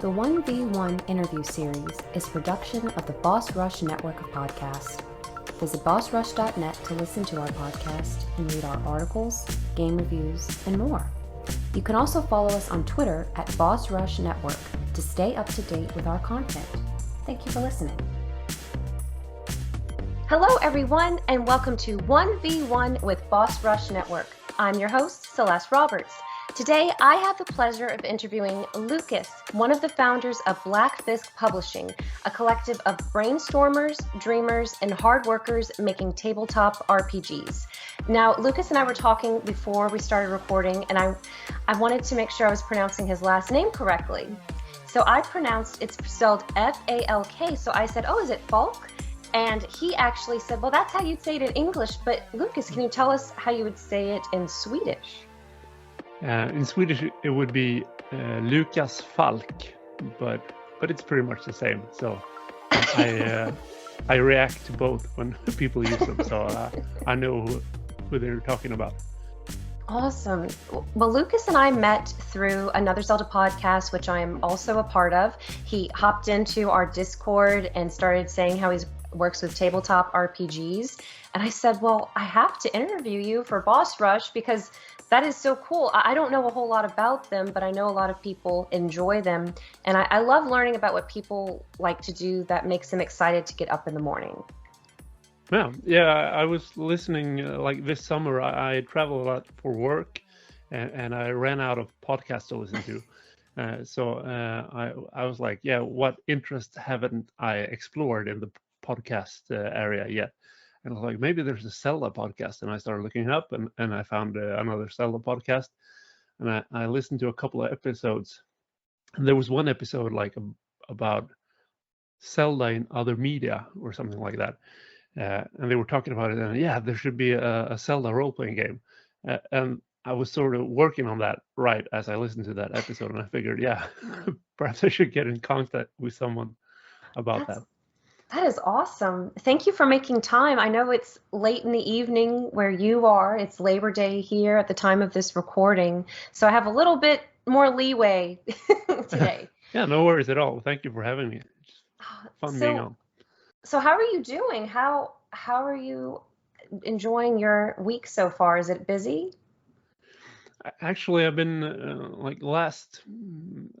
The 1v1 interview series is a production of the Boss Rush network of podcasts. Visit bossrush.net to listen to our podcast and read our articles, game reviews, and more. You can also follow us on Twitter at Boss Rush Network to stay up to date with our content. Thank you for listening. Hello, everyone, and welcome to 1v1 with Boss Rush Network. I'm your host, Celeste Roberts. Today, I have the pleasure of interviewing Lucas, one of the founders of Bläckfisk Publishing, a collective of brainstormers, dreamers, and hard workers making tabletop RPGs. Now, Lucas and I were talking before we started recording, and I wanted to make sure I was pronouncing his last name correctly. So I pronounced, it's spelled F-A-L-K, so I said, oh, is it Falk? And he actually said, well, that's how you'd say it in English, but Lucas, can you tell us how you would say it in Swedish? In Swedish, it would be Lucas Falk, but it's pretty much the same. So I react to both when people use them, so I know who they're talking about. Awesome. Well, Lucas and I met through another Zelda podcast, which I am also a part of. He hopped into our Discord and started saying how he works with tabletop RPGs. And I said, well, I have to interview you for Boss Rush because that is so cool. I don't know a whole lot about them, but I know a lot of people enjoy them. And I love learning about what people like to do that makes them excited to get up in the morning. Yeah, I was listening like this summer. I travel a lot for work, and I ran out of podcasts to listen to. So I was like, yeah, what interests haven't I explored in the podcast area yet? And I was like, maybe there's a Zelda podcast. And I started looking it up, and I found another Zelda podcast. And I listened to a couple of episodes. And there was one episode like about Zelda in other media or something like that. And they were talking about it. And yeah, there should be a Zelda role-playing game. And I was sort of working on that right as I listened to that episode. And I figured, yeah, perhaps I should get in contact with someone about that. That is awesome. Thank you for making time. I know it's late in the evening where you are. It's Labor Day here at the time of this recording. So I have a little bit more leeway today. Yeah, no worries at all. Thank you for having me. It's fun being on. So how are you doing? How are you enjoying your week so far? Is it busy? Actually, I've been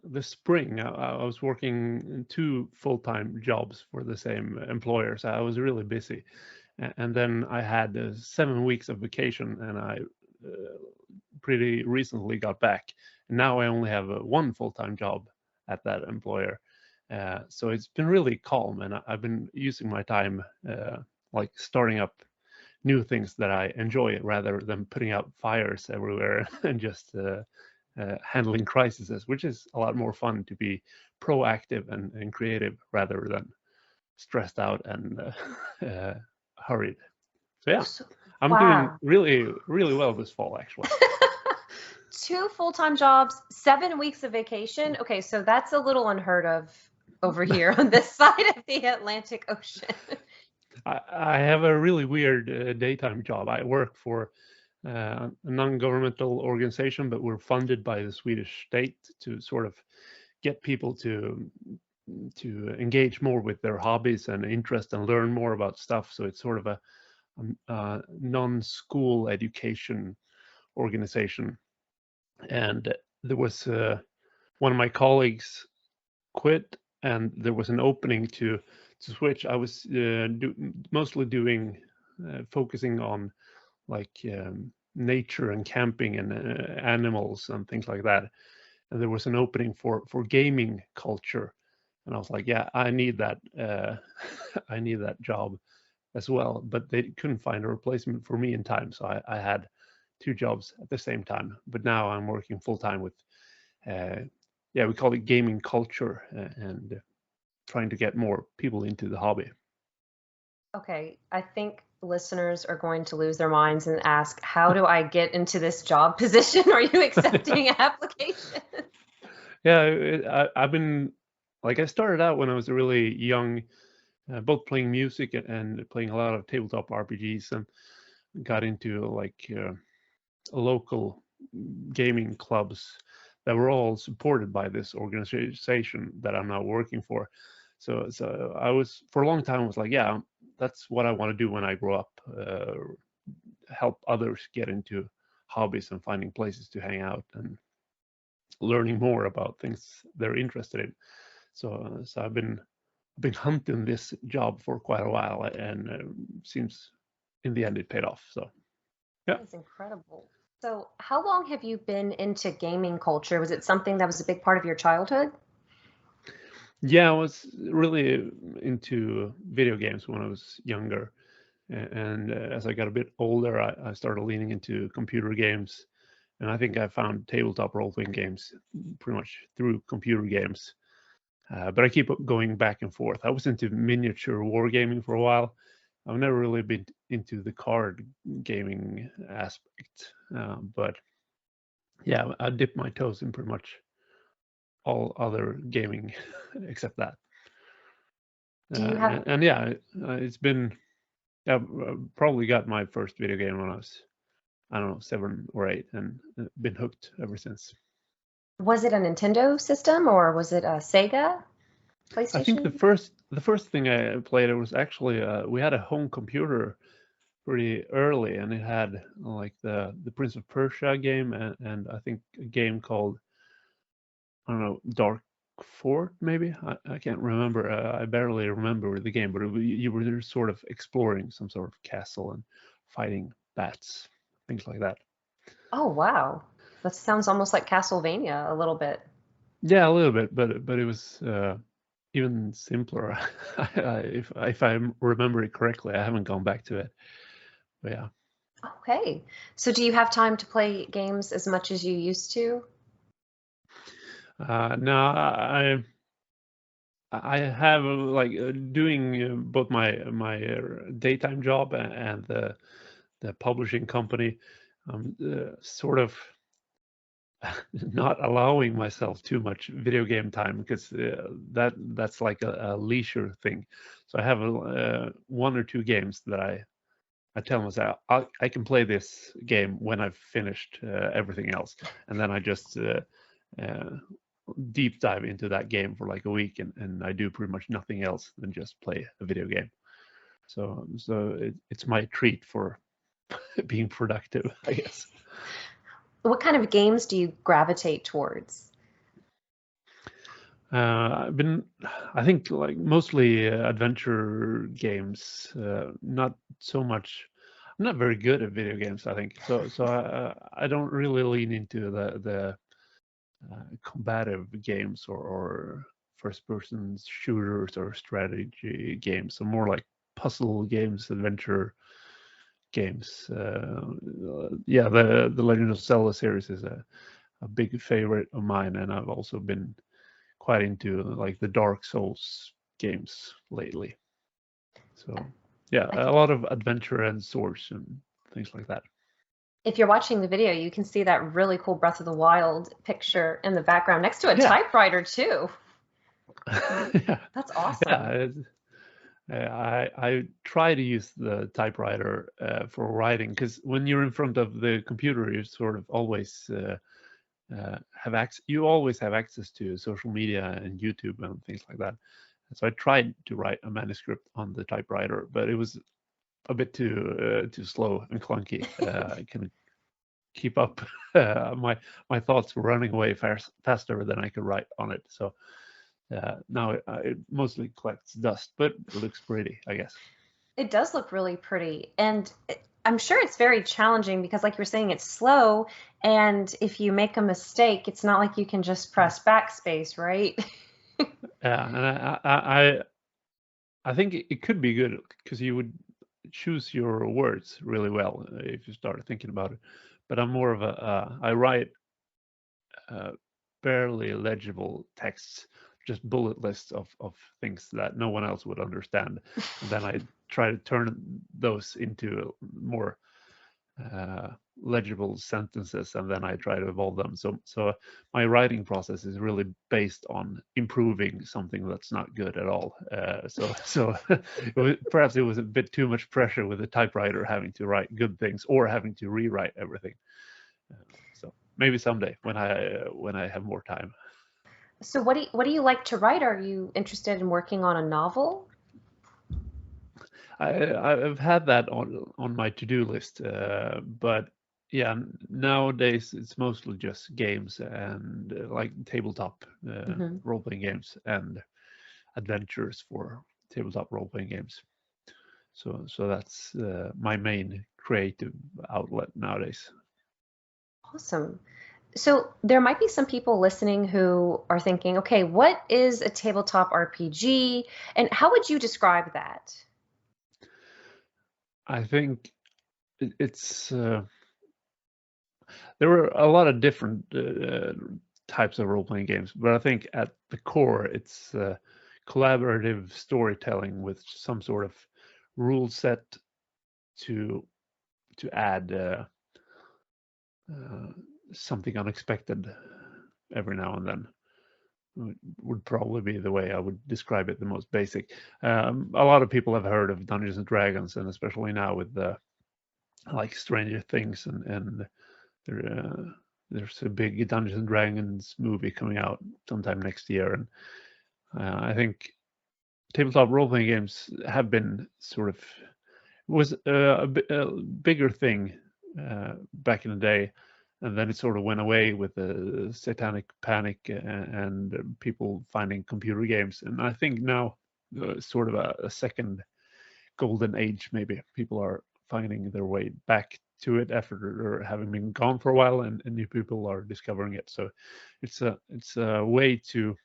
this spring, I was working in 2 full-time jobs for the same employer, so I was really busy. And then I had 7 weeks of vacation, and I pretty recently got back. And now I only have 1 full-time job at that employer. So it's been really calm, and I've been using my time like starting up new things that I enjoy rather than putting out fires everywhere and just handling crises, which is a lot more fun to be proactive and creative rather than stressed out and hurried. So yeah, I'm doing really, really well this fall, actually. 2 full-time jobs, 7 weeks of vacation. Okay, so that's a little unheard of over here on this side of the Atlantic Ocean. I have a really weird daytime job. I work for a non-governmental organization, but we're funded by the Swedish state to sort of get people to engage more with their hobbies and interest and learn more about stuff. So it's sort of a non-school education organization. And there was one of my colleagues quit, and there was an opening to switch. I was mostly focusing on like nature and camping and animals and things like that. And there was an opening for gaming culture, and I was like, yeah, I need that. I need that job as well. But they couldn't find a replacement for me in time, so I had 2 jobs at the same time. But now I'm working full time with, we call it gaming culture, and trying to get more people into the hobby. Okay, I think listeners are going to lose their minds and ask, how do I get into this job position? Are you accepting applications? Yeah, I've been, like, I started out when I was really young, both playing music and playing a lot of tabletop RPGs, and got into like local gaming clubs that were all supported by this organization that I'm now working for. So I was, for a long time, was like, yeah, that's what I want to do when I grow up. Help others get into hobbies and finding places to hang out and learning more about things they're interested in. So I've been hunting this job for quite a while, and seems in the end it paid off. So yeah. That is incredible. So, how long have you been into gaming culture? Was it something that was a big part of your childhood? Yeah, I was really into video games when I was younger, and as I got a bit older, I started leaning into computer games, and I think I found tabletop role-playing games pretty much through computer games. But I keep going back and forth. I was into miniature wargaming for a while. I've never really been into the card gaming aspect, but yeah, I dip my toes in pretty much all other gaming except that. Do you have And yeah, it's been, I probably got my first video game when I was, I don't know, 7 or 8, and been hooked ever since. Was it a Nintendo system or was it a Sega, I think the PlayStation? first thing I played, it was actually we had a home computer pretty early, and it had like the Prince of Persia game, and I think a game called, I don't know, Dark Fort maybe. I can't remember. I barely remember the game, but you were sort of exploring some sort of castle and fighting bats, things like that. Oh, wow. That sounds almost like Castlevania a little bit. Yeah, a little bit, but it was even simpler. If I remember it correctly, I haven't gone back to it. But yeah. Okay. So, do you have time to play games as much as you used to? No, I have like doing both my daytime job and the publishing company. Sort of not allowing myself too much video game time, because that's like a leisure thing. So I have 1 or 2 games that I tell myself I can play this game when I've finished everything else, and then I just uh, deep dive into that game for like a week, and I do pretty much nothing else than just play a video game. So it's my treat for being productive, I guess. What kind of games do you gravitate towards? I've been, I think, like mostly adventure games. Not so much. I'm not very good at video games, I think. So I don't really lean into the combative games or first-person shooters or strategy games. So more like puzzle games, adventure games. Yeah, the Legend of Zelda series is a big favorite of mine, and I've also been quite into like the Dark Souls games lately. So yeah, I a can, lot of adventure and swords and things like that. if you're watching the video, you can see that really cool Breath of the Wild picture in the background next to a Yeah. typewriter too. Yeah. That's Yeah, awesome. I try to use the typewriter for writing, because when you're in front of the computer, you sort of always have access. You always have access to social media and YouTube and things like that. And so I tried to write a manuscript on the typewriter, but it was a bit too slow and clunky. I couldn't keep up. My thoughts were running away faster than I could write on it. So now it mostly collects dust, but it looks pretty, I guess. It does look really pretty. And I'm sure it's very challenging because, like you're saying, it's slow. And if you make a mistake, it's not like you can just press backspace, right? Yeah, and I think it could be good, because you would choose your words really well if you start thinking about it. But I'm more of I write uh, barely legible texts, just bullet lists of things that no one else would understand, and then I try to turn those into more uh, legible sentences, and then I try to evolve them. So my writing process is really based on improving something that's not good at all. So perhaps it was a bit too much pressure with the typewriter, having to write good things or having to rewrite everything. So maybe someday when I have more time. So what do you like to write? Are you interested in working on a novel? I've had that on my to-do list, but yeah, nowadays it's mostly just games and like tabletop Hmm. role-playing games and adventures for tabletop role-playing games. So that's my main creative outlet nowadays. Awesome. So there might be some people listening who are thinking, okay, what is a tabletop RPG, and how would you describe that? I think it's there were a lot of different types of role-playing games, but I think at the core it's collaborative storytelling with some sort of rule set to add uh, something unexpected every now and then. Would probably be the way I would describe it, the most basic. A lot of people have heard of Dungeons and Dragons, and especially now with the like Stranger Things and there, there's a big Dungeons and Dragons movie coming out sometime next year, and I think tabletop role-playing games have been sort of was a bigger thing back in the day, and then it sort of went away with the satanic panic and people finding computer games, and I think now sort of a second golden age maybe people are finding their way back to it after having been gone for a while, and new people are discovering it. So it's a way to,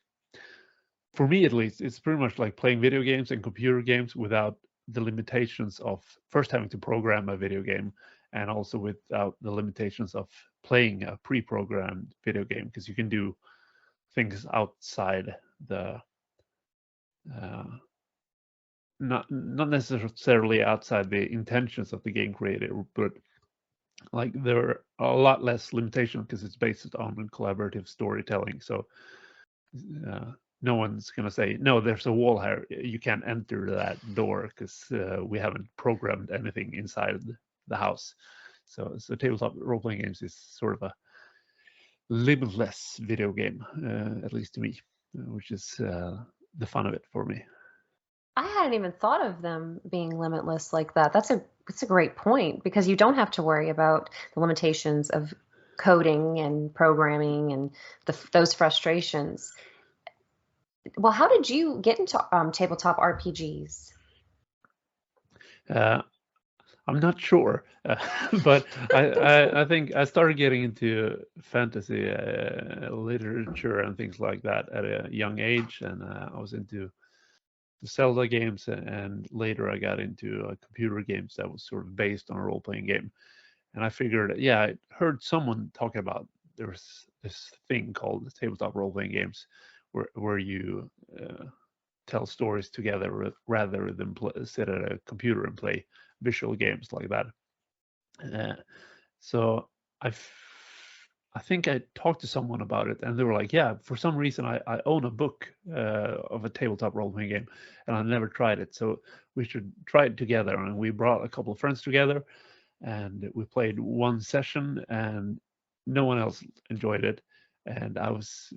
for me at least, it's pretty much like playing video games and computer games without the limitations of first having to program a video game, and also without the limitations of playing a pre-programmed video game, because you can do things outside the uh, not necessarily outside the intentions of the game creator, but like there are a lot less limitation because it's based on collaborative storytelling. So uh, no one's gonna say, no, there's a wall here, you can't enter that door because we haven't programmed anything inside the house. So tabletop role-playing games is sort of a limitless video game, at least to me, which is the fun of it for me. I hadn't even thought of them being limitless like that. That's a great point because you don't have to worry about the limitations of coding and programming and those frustrations. Well, how did you get into tabletop RPGs? Uh, I'm not sure, but I think I started getting into fantasy literature and things like that at a young age, and I was into the Zelda games, and later I got into computer games that was sort of based on a role-playing game. And I figured, yeah, I heard someone talking about there was this thing called tabletop role-playing games, where you tell stories together rather than sit at a computer and play visual games like that. Uh, so I I think I talked to someone about it, and they were like, "Yeah, for some reason I own a book of a tabletop role-playing game, and I never tried it. So we should try it together." And we brought a couple of friends together, and we played one session, and no one else enjoyed it, and I was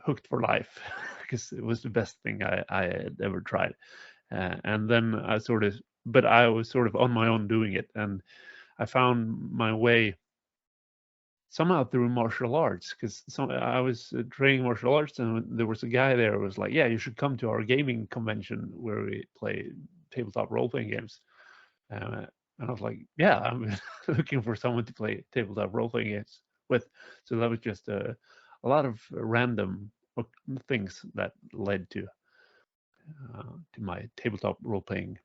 hooked for life because it was the best thing I had ever tried. And then but I was sort of on my own doing it, and I found my way somehow through martial arts because I was training martial arts, and there was a guy there who was like, "Yeah, you should come to our gaming convention where we play tabletop role-playing games." Uh, and I was like, "Yeah, I'm looking for someone to play tabletop role-playing games with." So that was just a lot of random things that led to my tabletop role-playing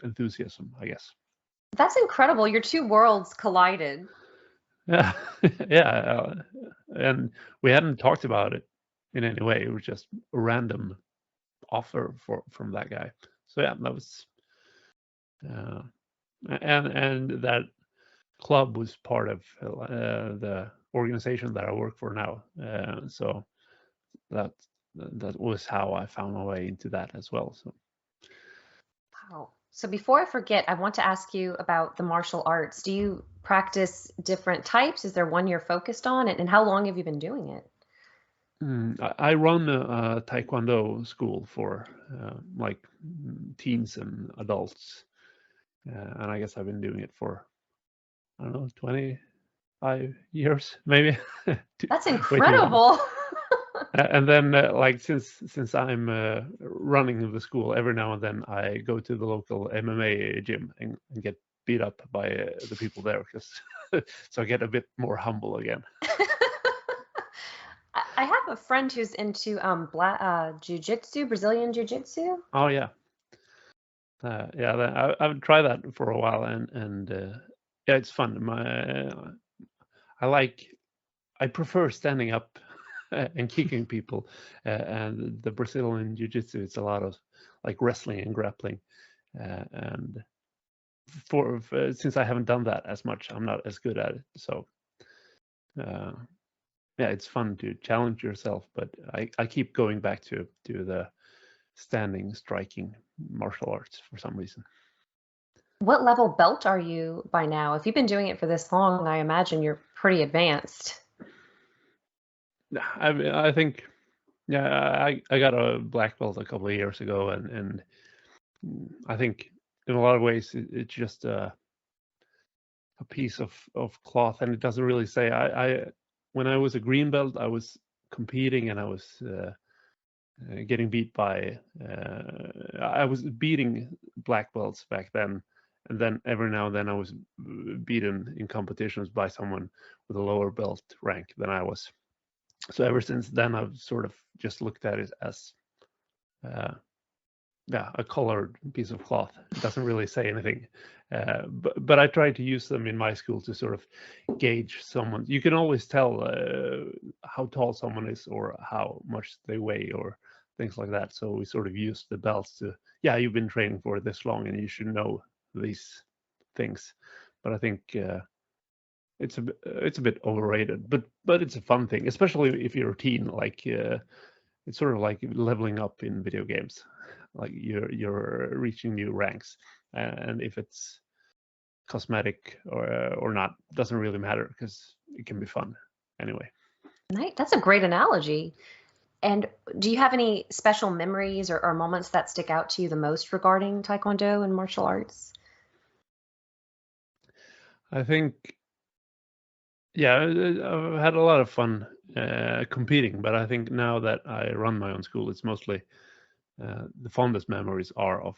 enthusiasm, I guess. That's incredible. Your two worlds collided. Yeah, yeah, and we hadn't talked about it in any way. It was just a random offer from that guy. So yeah, that was, uh, and that club was part of the organization that I work for now. So that that was how I found my way into that as well. So Wow. So before I forget, I want to ask you about the martial arts. Do you practice different types? Is there one you're focused on? And how long have you been doing it? I run a Taekwondo school for like teens and adults, and I guess I've been doing it for, I don't know, 25 years maybe. That's Way too long. incredible. And then like since I'm running the school, every now and then I go to the local MMA gym and get beat up by the people there, because so I get a bit more humble again. I have a friend who's into jiu-jitsu, Brazilian jiu-jitsu. Oh yeah. Yeah, I've tried that for a while, and yeah, it's fun. I prefer standing up and kicking people, and the Brazilian jiu-jitsu, it's a lot of like wrestling and grappling, and since I haven't done that as much, I'm not as good at it. So yeah, it's fun to challenge yourself, but I keep going back to the standing, striking martial arts for some reason. What level belt are you by now? If you've been doing it for this long, I imagine you're pretty advanced. I think, yeah, I got a black belt a couple of years ago, and I think in a lot of ways it's just a piece of cloth, and it doesn't really say. When I was a green belt, I was competing, and I was getting beat by. I was beating black belts back then, and then every now and then I was beaten in competitions by someone with a lower belt rank than I was. So ever since then, I've sort of just looked at it as yeah, a colored piece of cloth. It doesn't really say anything, but I try to use them in my school to sort of gauge someone. You can always tell how tall someone is or how much they weigh or things like that. So we sort of use the belts to, yeah, you've been training for this long and you should know these things. But I think it's a bit overrated, but it's a fun thing, especially if you're a teen. Like it's sort of like leveling up in video games. Like you're reaching new ranks, and if it's cosmetic or not doesn't really matter, because it can be fun anyway. That's a great analogy. And do you have any special memories or moments that stick out to you the most regarding Taekwondo and martial arts? I think, yeah, I've had a lot of fun competing, but I think now that I run my own school, it's mostly the fondest memories are of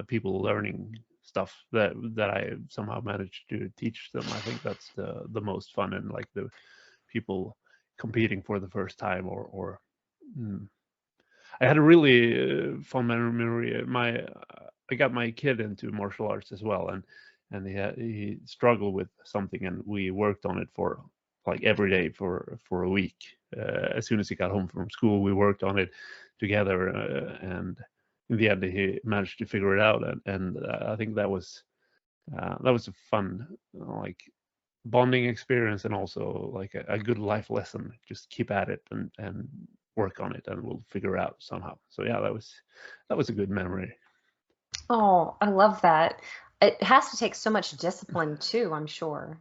people learning stuff that I somehow managed to teach them. I think that's the most fun, and like the people competing for the first time, or I had a really fun memory. I got my kid into martial arts as well, and he struggled with something, and we worked on it for like every day for a week. As soon as he got home from school, we worked on it together, and in the end, he managed to figure it out. And I think that was a fun like bonding experience, and also like a good life lesson. Just keep at it and work on it, and we'll figure it out somehow. So yeah, that was a good memory. Oh, I love that. It has to take so much discipline too, I'm sure.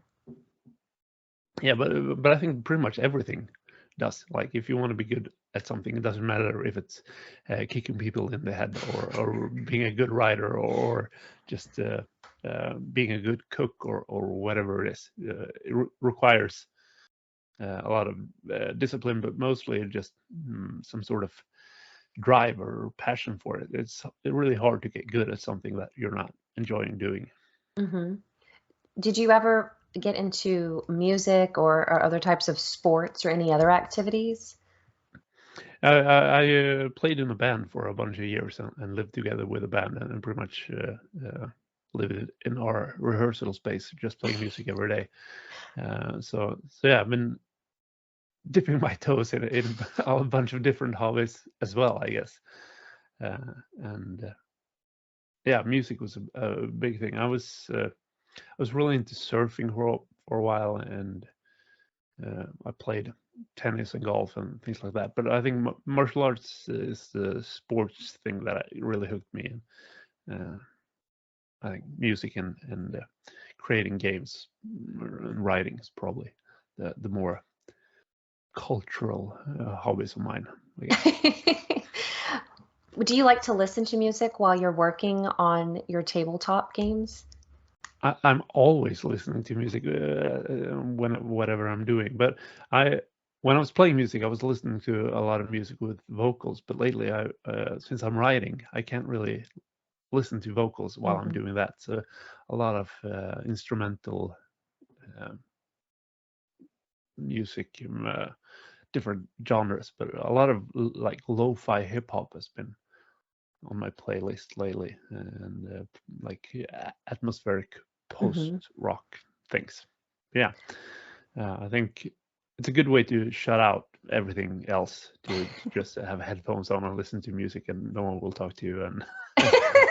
Yeah, but I think pretty much everything does. Like if you want to be good at something, it doesn't matter if it's kicking people in the head, or being a good writer, or just being a good cook, or whatever it is. It requires a lot of discipline, but mostly just some sort of drive or passion for it. It's really hard to get good at something that you're not enjoying doing. Hmm. Did you ever get into music or other types of sports or any other activities? I played in a band for a bunch of years, and lived together with a band, and pretty much lived in our rehearsal space, just playing music every day. So yeah, I've been dipping my toes in a bunch of different hobbies as well, I guess. And yeah, music was a big thing. I was really into surfing for a while, and I played tennis and golf and things like that. But I think martial arts is the sports thing that really hooked me in. I think music and creating games and writing is probably the more cultural hobbies of mine, I guess. Do you like to listen to music while you're working on your tabletop games? I'm always listening to music whatever I'm doing. But when I was playing music, I was listening to a lot of music with vocals. But lately, since I'm writing, I can't really listen to vocals while I'm Hmm. doing that. So a lot of instrumental music, different genres, but a lot of like lo-fi hip hop has been on my playlist lately, and like atmospheric post Hmm. rock things. Yeah, I think it's a good way to shut out everything else, to just have headphones on and listen to music, and no one will talk to you, and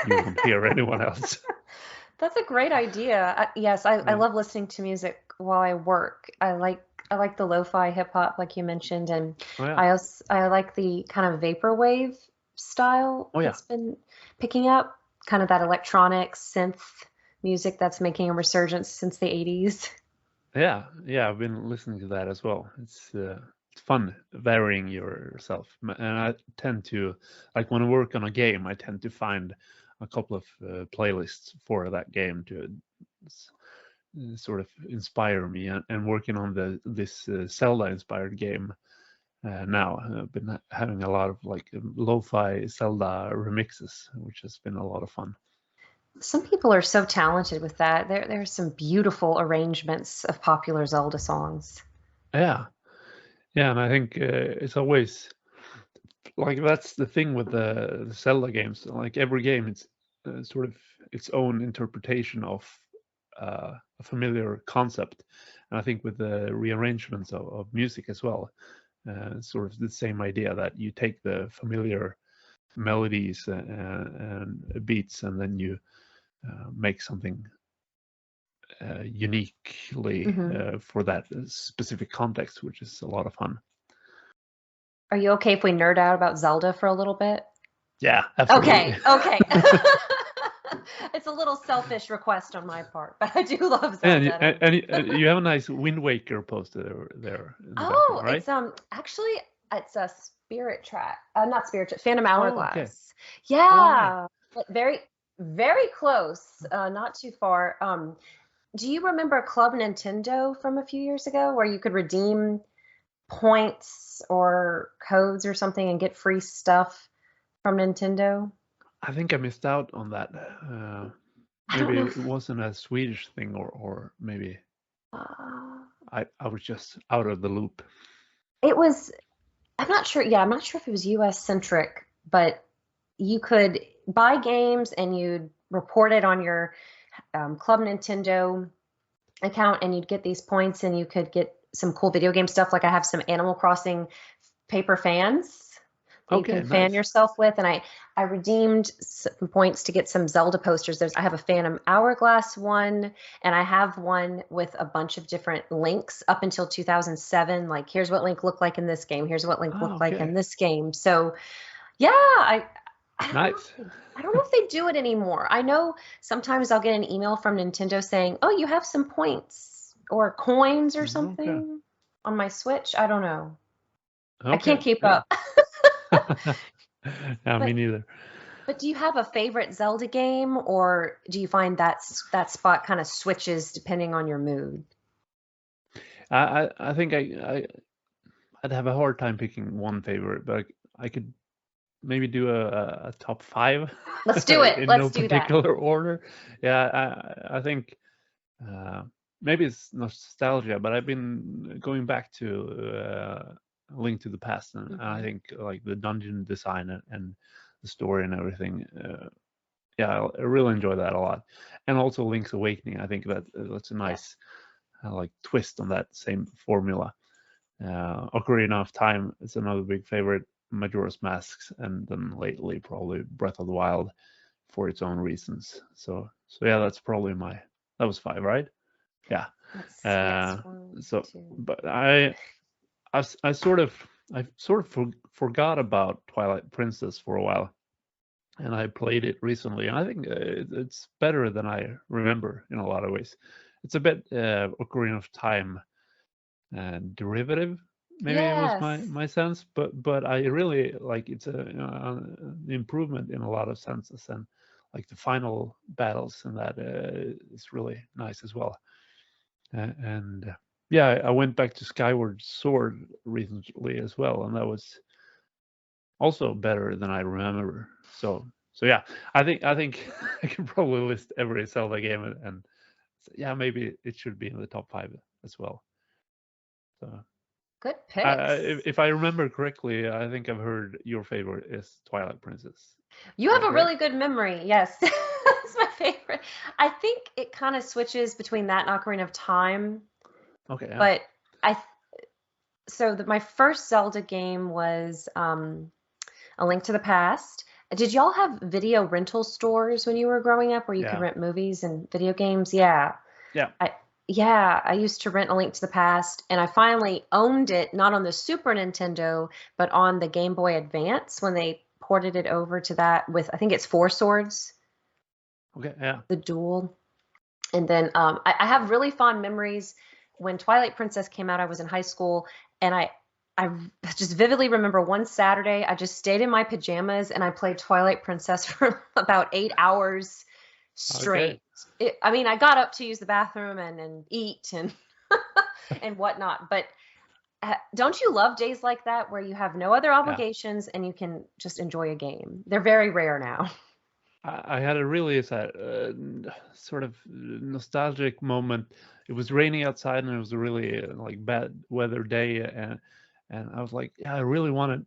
you won't hear anyone else. That's a great idea. Yes, I Yeah. love listening to music while I work. I like the lo-fi hip hop, like you mentioned, and Oh yeah. I like the kind of vaporwave style Oh yeah. that's been picking up, kind of that electronic synth music that's making a resurgence since the 80s. Yeah, yeah, I've been listening to that as well. It's fun varying yourself, and I tend to, like when I work on a game, I tend to find a couple of playlists for that game to s- sort of inspire me. And working on this Zelda inspired game now, I've been having a lot of like lo-fi Zelda remixes, which has been a lot of fun. Some people are so talented with that. There's some beautiful arrangements of popular Zelda songs. Yeah, yeah, and I think it's always like that's the thing with the Zelda games. Like every game, it's sort of its own interpretation of a familiar concept, and I think with the rearrangements of music as well, sort of the same idea that you take the familiar melodies and beats, and then you make something uniquely Hmm. for that specific context, which is a lot of fun. Are you okay if we nerd out about Zelda for a little bit? Yeah, absolutely. Okay, okay. It's a little selfish request on my part, but I do love And Zelda. you have a nice Wind Waker poster there in the background, Oh, right? actually it's a Spirit Track. Not Spirit Track, Phantom Oh, okay. Hourglass. Oh, yeah. Yeah, but very very close. Not too far. Do you remember Club Nintendo from a few years ago where you could redeem points or codes or something and get free stuff from Nintendo? I think I missed out on that. I don't Maybe know it if wasn't a Swedish thing, or maybe uh, I was just out of the loop. it was. I'm not sure. Yeah, I'm not sure if it was US centric, but you could buy games and you'd report it on your Club Nintendo account, and you'd get these points, and you could get some cool video game stuff. Like I have some Animal Crossing paper fans that you Okay, can fan nice. yourself with, and I redeemed some points to get some Zelda posters. I have a Phantom Hourglass one, and I have one with a bunch of different Links up until 2007. Like here's what Link looked like in this game. Here's what Link Oh, looked like in okay. this game. So yeah, I don't know Nice. if I don't know if they do it anymore. I know sometimes I'll get an email from Nintendo saying, "Oh, you have some points or coins or Okay. something on my Switch." I don't know. I Okay. can't keep Yeah. up. Yeah, me But neither. do you have a favorite Zelda game, or do you find that spot kind of switches depending on your mood? I think I'd have a hard time picking one favorite, but I could maybe do a top five Let's do it. in no Let's do that. particular order. Yeah, I think uh, maybe it's nostalgia, but I've been going back to Link to the Past, and I Hmm. think like the dungeon design and the story and everything. Yeah, I really enjoy that a lot, and also Link's Awakening. I think that's a Yes. nice like twist on that same formula. Ocarina of Time is another big favorite. Majora's Masks, and then lately probably Breath of the Wild for its own reasons. So yeah, that's probably that was five, right? Yeah. Yes. Uh, One, so, two. but I sort of forgot about Twilight Princess for a while, and I played it recently, and I think it's better than I remember in a lot of ways. It's a bit Ocarina of Time derivative, maybe it was my Yes. my sense, but I really like it's an improvement in a lot of senses, and like the final battles and that is really nice as well. And yeah, I went back to Skyward Sword recently as well, and that was also better than I remember. So yeah, I think I can probably list every Zelda game, and yeah, maybe it should be in the top 5 as well. So Good if, picks. if I remember correctly, I think I've heard your favorite is Twilight Princess. You Is have that a correct? really good memory. Yes. That's my favorite. I think it kind of switches between that and Ocarina of Time, Okay, yeah, but I my first Zelda game was A Link to the Past. Did y'all have video rental stores when you were growing up where you could yeah, rent movies and video games? Yeah. yeah. I yeah, I used to rent A Link to the Past, and I finally owned it not on the Super Nintendo, but on the Game Boy Advance when they ported it over to that with I think it's Four Swords, Okay, yeah. the duel. And then I have really fond memories when Twilight Princess came out. I was in high school, and I just vividly remember one Saturday I just stayed in my pajamas and I played Twilight Princess for about 8 hours Okay. straight. I mean, I got up to use the bathroom and eat and and whatnot, but don't you love days like that where you have no other Yeah. obligations and you can just enjoy a game? They're very rare now. I had a really sort of nostalgic moment. It was raining outside, and it was a really like bad weather day, and I was like, yeah, I really wanted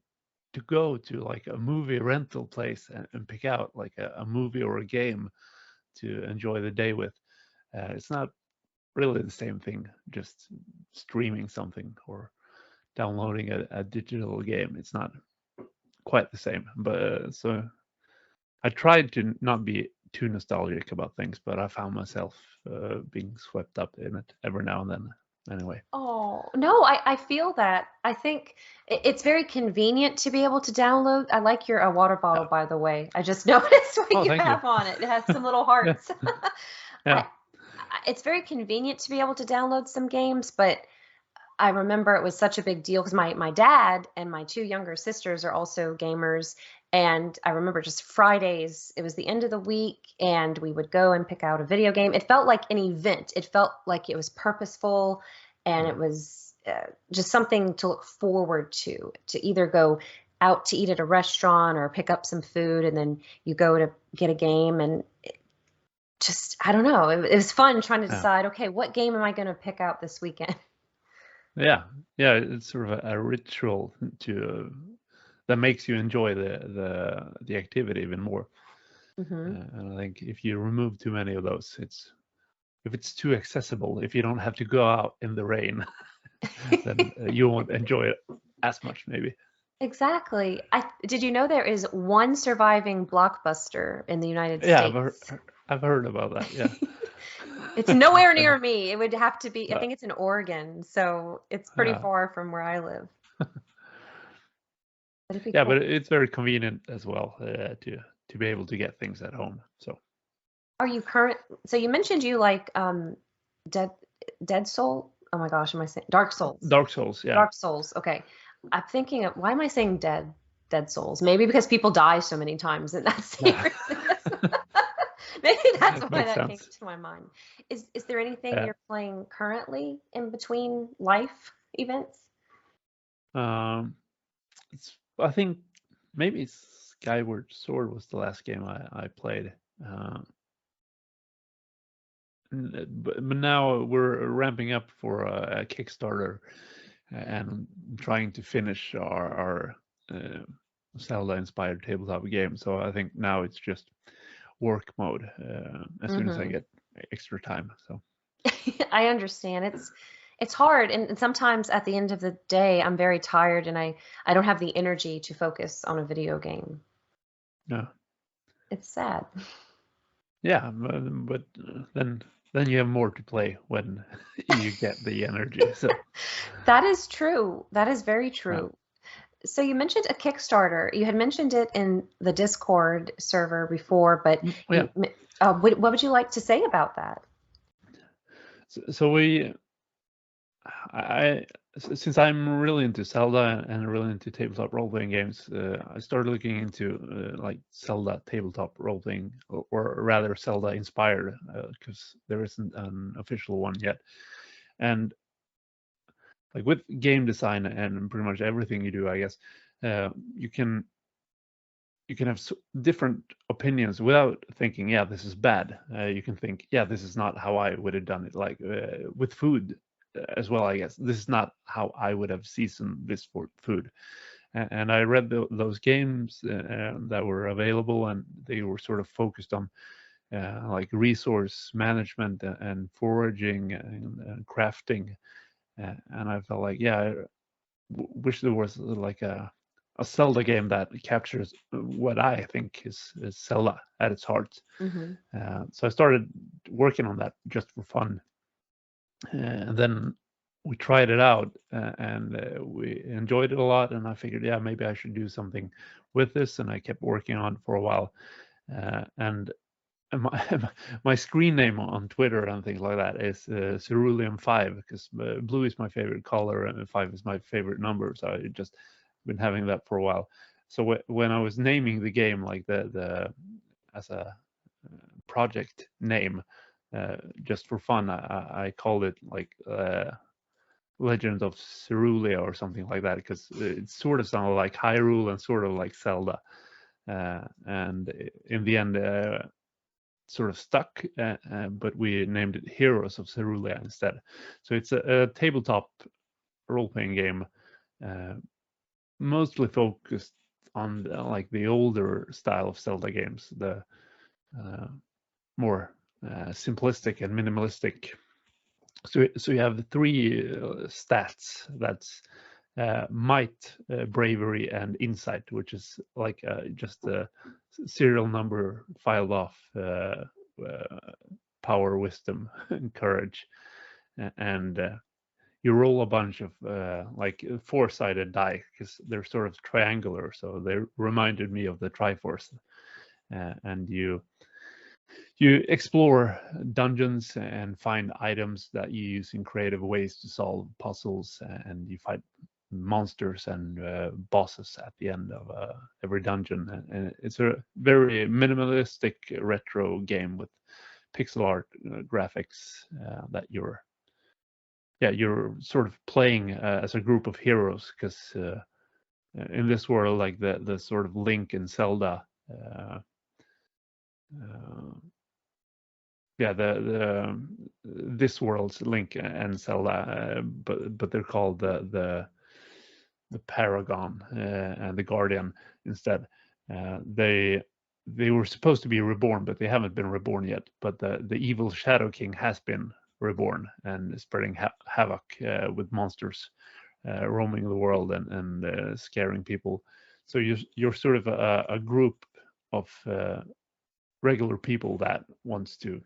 to go to like a movie rental place and pick out like a movie or a game to enjoy the day with. It's not really the same thing, just streaming something or downloading a digital game. It's not quite the same. But so I tried to not be too nostalgic about things, but I found myself being swept up in it every now and then. Anyway. Oh, no, I feel that. I think it's very convenient to be able to download. I like your water bottle, Yeah. by the way. I just noticed what Oh, you thank you. have on it. It has some little Yeah. hearts. Yeah. I, it's very convenient to be able to download some games, but I remember it was such a big deal because my dad and my two younger sisters are also gamers. And I remember just Fridays, it was the end of the week, and we would go and pick out a video game. It felt like an event. It felt like it was purposeful, and it Mm. was just something to look forward to either go out to eat at a restaurant or pick up some food, and then you go to get a game. And just, I don't know, it was fun trying to Yeah. decide, okay, what game am I going to pick out this weekend? Yeah. Yeah. It's sort of a ritual to that makes you enjoy the activity even more. Hmm. And I think if you remove too many of those, if it's too accessible, if you don't have to go out in the rain, then you won't enjoy it as much, maybe. Exactly. Did you know there is one surviving blockbuster in the United Yeah, States? I've heard about that. Yeah. It's nowhere And, near me. It would have to be, I uh, think it's in Oregon, so it's pretty yeah, far from where I live. But it'd be yeah, cool. but it's very convenient as well to be able to get things at home. So Are you current? So you mentioned you like Dead Dead Soul? Oh my gosh, am I saying Dark Souls? Dark Souls, yeah, Dark Souls. Okay. I'm thinking of why am I saying Dead Souls? Maybe because people die so many times in that yeah, series. Maybe that's why makes that came sense. to my mind. Is there anything Yeah, you're playing currently in between life events? it's I think maybe Skyward Sword was the last game I played. Uh, but now we're ramping up for a Kickstarter and trying to finish our Zelda-inspired tabletop game. So I think now it's just work mode as soon as I Hmm. get extra time. So I understand. It's hard, and sometimes at the end of the day, I'm very tired, and I don't have the energy to focus on a video game. yeah, It's sad. yeah, but then you have more to play when you get the energy. So That is true. That is very yeah, true. So you mentioned a Kickstarter. You had mentioned it in the Discord server before, but Yeah. what would you like to say about that? So since I'm really into Zelda and really into tabletop role-playing games, I started looking into like Zelda tabletop role-playing, or rather Zelda inspired, because there isn't an official one yet. And like with game design and pretty much everything you do, I guess, you can have different opinions without thinking, yeah, this is bad. You can think, yeah, this is not how I would have done it. Like with food as well, I guess. This is not how I would have seasoned this for food. And I read those games that were available, and they were sort of focused on like resource management and foraging and crafting. And I felt like, yeah, I wish there was like a Zelda game that captures what I think is Zelda at its heart. Mm-hmm. So I started working on that just for fun. And then we tried it out, and we enjoyed it a lot. And I figured, yeah, maybe I should do something with this. And I kept working on it for a while. And my, my screen name on Twitter and things like that is Cerulean5, because blue is my favorite color and 5 is my favorite number. So I just been having that for a while. So when I was naming the game, like the as a project name, just for fun, I called it like Legend of Cerulean or something like that, because it sort of sounded like Hyrule and sort of like Zelda. And in the end, sort of stuck, but we named it Heroes of Cerulean instead. So it's a tabletop role-playing game, mostly focused on like the older style of Zelda games, the more simplistic and minimalistic. So you have the three stats. That's might, bravery, and insight, which is like just a serial number filed off power, wisdom, and courage. And you roll a bunch of like four-sided die, because they're sort of triangular, so they reminded me of the Triforce. And you explore dungeons and find items that you use in creative ways to solve puzzles, and you fight monsters and bosses at the end of every dungeon. And it's a very minimalistic retro game with pixel art graphics that you're sort of playing as a group of heroes, because in this world, like the sort of Link in Zelda, the this world's Link and Zelda, but they're called the Paragon and the Guardian instead. They were supposed to be reborn, but they haven't been reborn yet. But the evil Shadow King has been reborn and spreading havoc with monsters roaming the world and scaring people. So you're sort of a group of regular people that wants to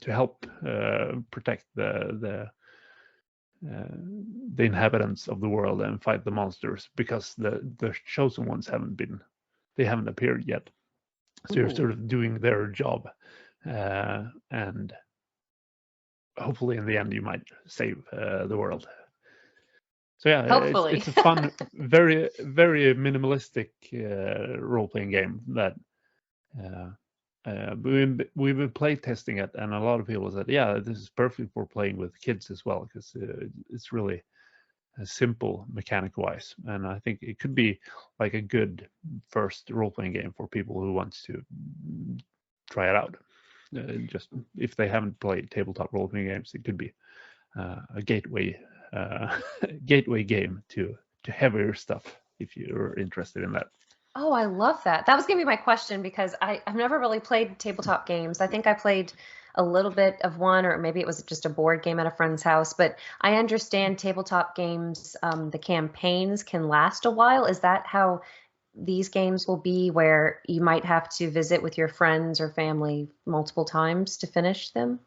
help protect the inhabitants of the world and fight the monsters, because the chosen ones haven't appeared yet. So you're sort of doing their job, and hopefully in the end you might save the world. So yeah, Hopefully. it's a fun, very very minimalistic role-playing game that we've been play testing it, and a lot of people said, yeah, this is perfect for playing with kids as well, because it's really simple mechanic wise. And I think it could be like a good first role-playing game for people who wants to try it out. Just if they haven't played tabletop role-playing games, it could be a gateway game to heavier stuff, if you're interested in that. Oh, I love that. That was going to be my question, because I've never really played tabletop games. I think I played a little bit of one, or maybe it was just a board game at a friend's house. But I understand tabletop games, the campaigns can last a while. Is that how these games will be, where you might have to visit with your friends or family multiple times to finish them?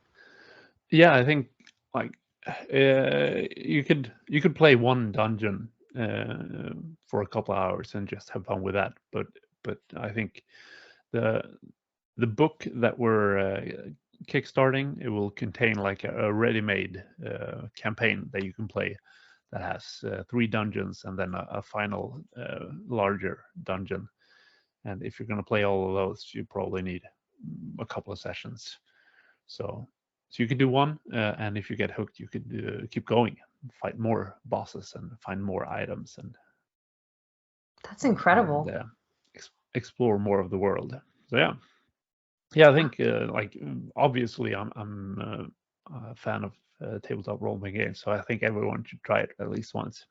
Yeah, I think like you could play one dungeon for a couple of hours and just have fun with that. But I think the book that we're kickstarting, it will contain like a ready-made campaign that you can play that has 3 dungeons and then a final larger dungeon. And if you're going to play all of those, you probably need a couple of sessions. So you could do one, and if you get hooked, you could keep going, fight more bosses and find more items, and that's incredible. And, explore more of the world. So yeah, I think like obviously I'm a fan of tabletop role-playing games, so I think everyone should try it at least once.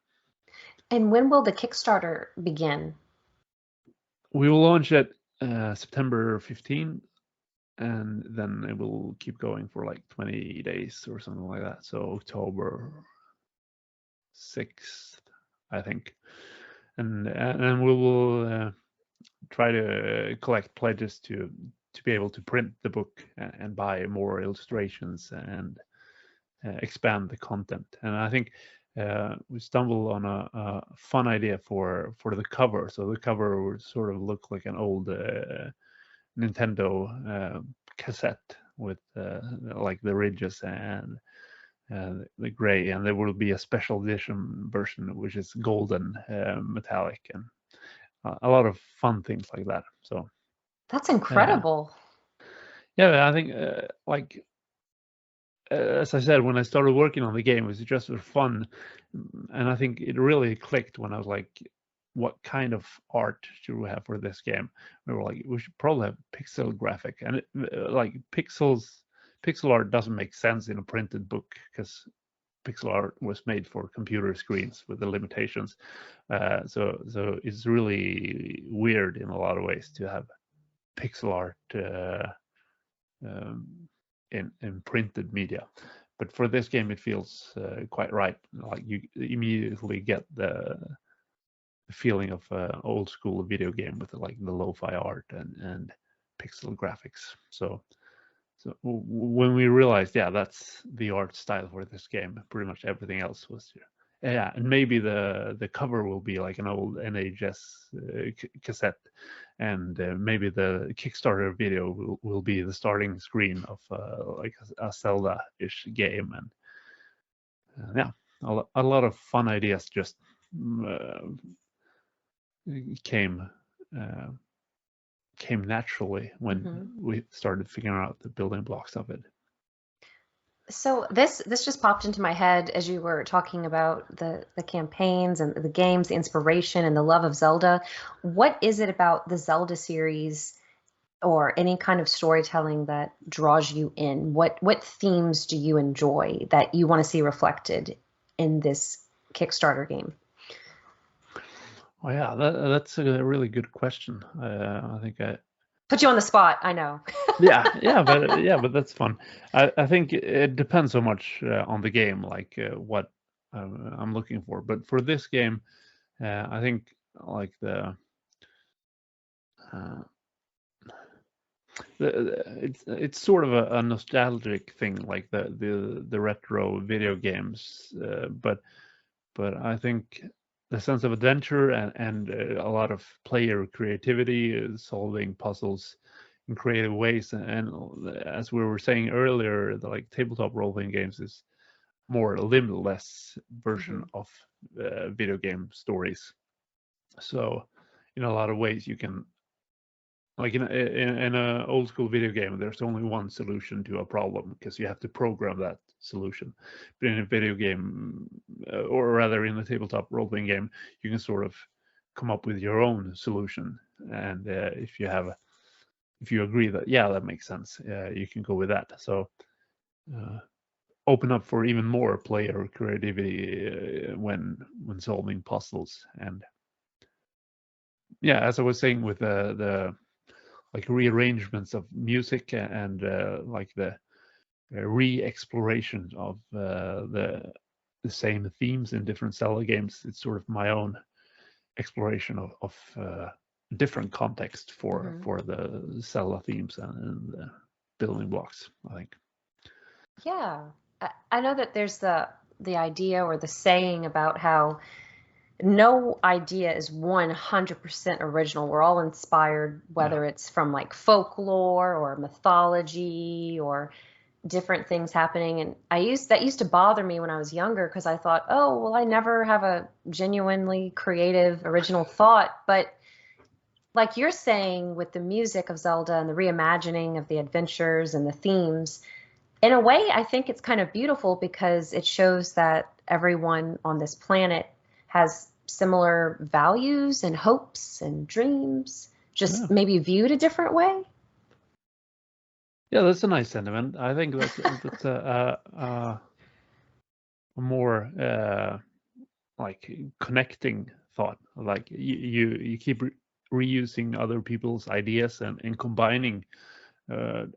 And when will the Kickstarter begin? We will launch it September 15th, and then it will keep going for like 20 days or something like that. So October 6th, I think, and we will try to collect pledges to be able to print the book and buy more illustrations and expand the content. And I think we stumbled on a fun idea for the cover. So the cover would sort of look like an old Nintendo cassette with like the ridges and the gray, and there will be a special edition version which is golden metallic, and a lot of fun things like that. So that's incredible. Yeah, I think like as I said, when I started working on the game, it was just for fun, and I think it really clicked when I was like, what kind of art should we have for this game? We were like, we should probably have pixel graphic, and like pixel art doesn't make sense in a printed book because pixel art was made for computer screens with the limitations. So it's really weird in a lot of ways to have pixel art in printed media. But for this game, it feels quite right. Like you immediately get the feeling of old school video game with like the lo-fi art and pixel graphics. So when we realized, yeah, that's the art style for this game, pretty much everything else was yeah, and maybe the cover will be like an old NHS cassette, and maybe the Kickstarter video will be the starting screen of like a Zelda-ish game, and yeah, a lot of fun ideas just came naturally when we started figuring out the building blocks of it. So this just popped into my head as you were talking about the campaigns and the games, the inspiration and the love of Zelda. What is it about the Zelda series or any kind of storytelling that draws you in? What themes do you enjoy that you want to see reflected in this Kickstarter game? Oh yeah, that's a really good question. I think I put you on the spot. I know. but that's fun. I think it depends so much on the game, like what I'm looking for. But for this game, I think like it's sort of a nostalgic thing, like the retro video games. But I think the sense of adventure and a lot of player creativity, solving puzzles in creative ways, and as we were saying earlier, the like tabletop role-playing games is more a limitless version of video game stories. So in a lot of ways you can, like in a old school video game, there's only one solution to a problem because you have to program that solution. But in a video game, or rather in a tabletop role-playing game, you can sort of come up with your own solution, and if you agree that that makes sense, you can go with that. So open up for even more player creativity when solving puzzles. And as I was saying with the like rearrangements of music and like the re-exploration of the same themes in different Zelda games, it's sort of my own exploration of different context for the Zelda themes and the building blocks, I think. Yeah, I know that there's the idea or the saying about how no idea is 100% original. We're all inspired, Yeah. whether it's from like folklore or mythology or different things happening. And that used to bother me when I was younger because I thought, oh, well, I never have a genuinely creative, original thought. But like you're saying with the music of Zelda and the reimagining of the adventures and the themes, in a way, I think it's kind of beautiful because it shows that everyone on this planet has similar values and hopes and dreams, Yeah. just maybe viewed a different way. Yeah, that's a nice sentiment. I think that's a more like connecting thought. Like you keep reusing other people's ideas and combining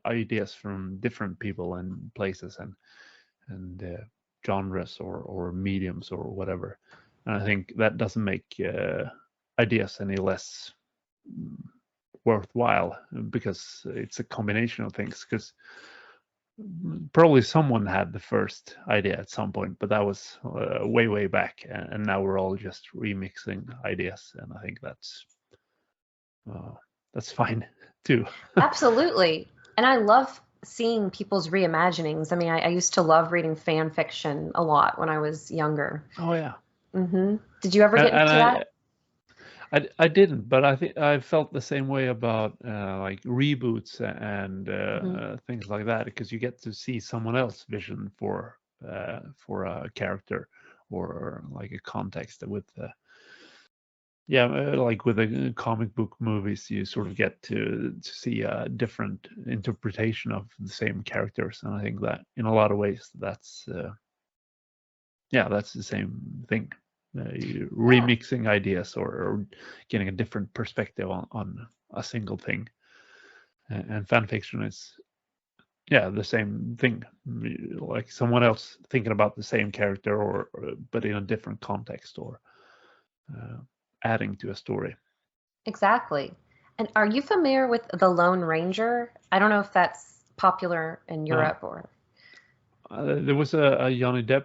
ideas from different people and places and genres or mediums or whatever. And I think that doesn't make ideas any less worthwhile because it's a combination of things. Because probably someone had the first idea at some point, but that was way back, and now we're all just remixing ideas, and I think that's fine too. Absolutely. And I love seeing people's reimaginings. I mean, I used to love reading fan fiction a lot when I was younger. Oh yeah. Did you ever get And into that? I didn't, but I think I felt the same way about like reboots and Hmm. things like that, because you get to see someone else's vision for a character or like a context with yeah, like with the comic book movies, you sort of get to see a different interpretation of the same characters, and I think that in a lot of ways that's yeah, that's the same thing. Yeah. Remixing ideas or getting a different perspective on a single thing. And fan fiction is, yeah, the same thing. Like someone else thinking about the same character or but in a different context or uh, adding to a story. Exactly. And are you familiar with The Lone Ranger? I don't know if that's popular in Uh, Europe or. there was a Johnny Depp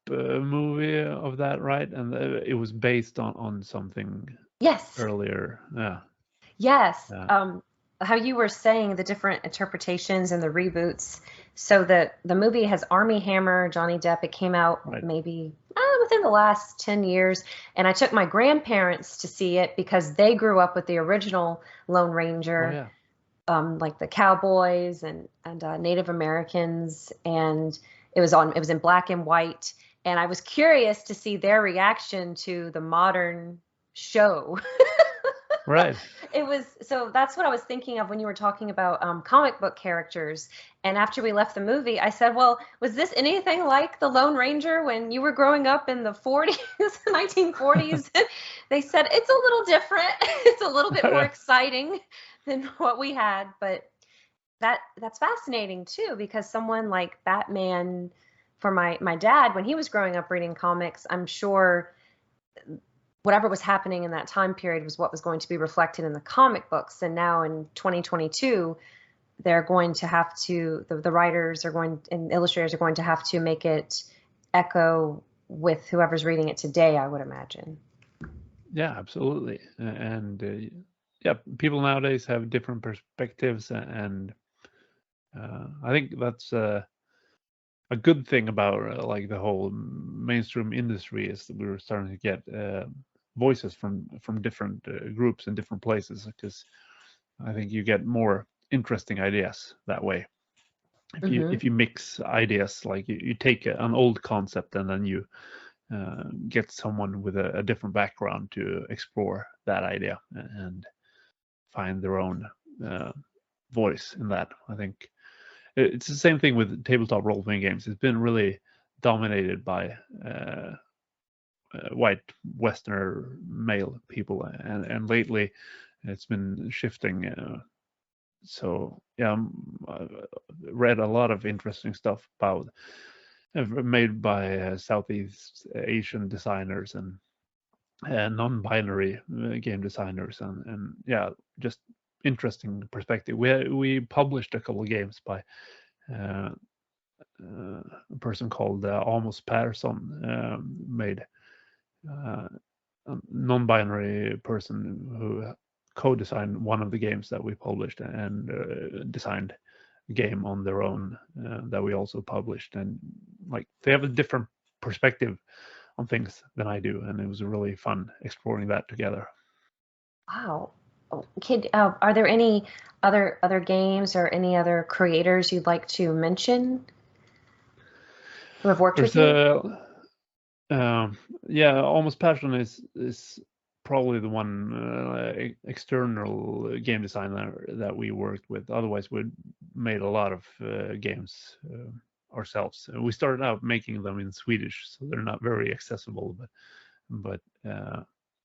movie of that, right? And it was based on something Yes. earlier. Yeah. Yes. Yeah. How you were saying the different interpretations and the reboots. So the movie has Army Hammer, Johnny Depp. It came out Right. maybe within the last 10 years. And I took my grandparents to see it because they grew up with the original Lone Oh Ranger, yeah. like the cowboys and Native Americans. And it was in black and white. And I was curious to see their reaction to the modern show. Right. It was so that's what I was thinking of when you were talking about comic book characters. And after we left the movie, I said, "Well, was this anything like the Lone Ranger when you were growing up in the 40s, 1940s?" They said it's a little different. It's a little bit more Yeah. exciting than what we had, but that's fascinating too because someone like Batman for my dad when he was growing up reading comics, I'm sure whatever was happening in that time period was what was going to be reflected in the comic books. And now in 2022, they're going to have to, the writers are going, and illustrators are going to have to make it echo with whoever's reading it today, I would imagine. Yeah, absolutely. And yeah, people nowadays have different perspectives, and I think that's a good thing about like the whole mainstream industry is that we're starting to get voices from different groups in different places, because I think you get more interesting ideas that way. Hmm. If you mix ideas, like you take an old concept and then you get someone with a different background to explore that idea and find their own uh, voice in that. I think it's the same thing with tabletop role playing games. It's been really dominated by white Westerner male people, and lately it's been shifting. So yeah, I read a lot of interesting stuff about made by Southeast Asian designers and non-binary game designers, and yeah, just interesting perspective. We published a couple of games by uh, a person called Amos Persson, made uh, non-binary person who co-designed one of the games that we published, and designed a game on their own that we also published. And like, they have a different perspective on things than I do, and it was really fun exploring that together. Wow. Oh, are there any other games or any other creators you'd like to mention who have worked with you? Yeah, Almost Passion is probably the one external game designer that we worked with. Otherwise, we made a lot of games ourselves. We started out making them in Swedish, so they're not very accessible, but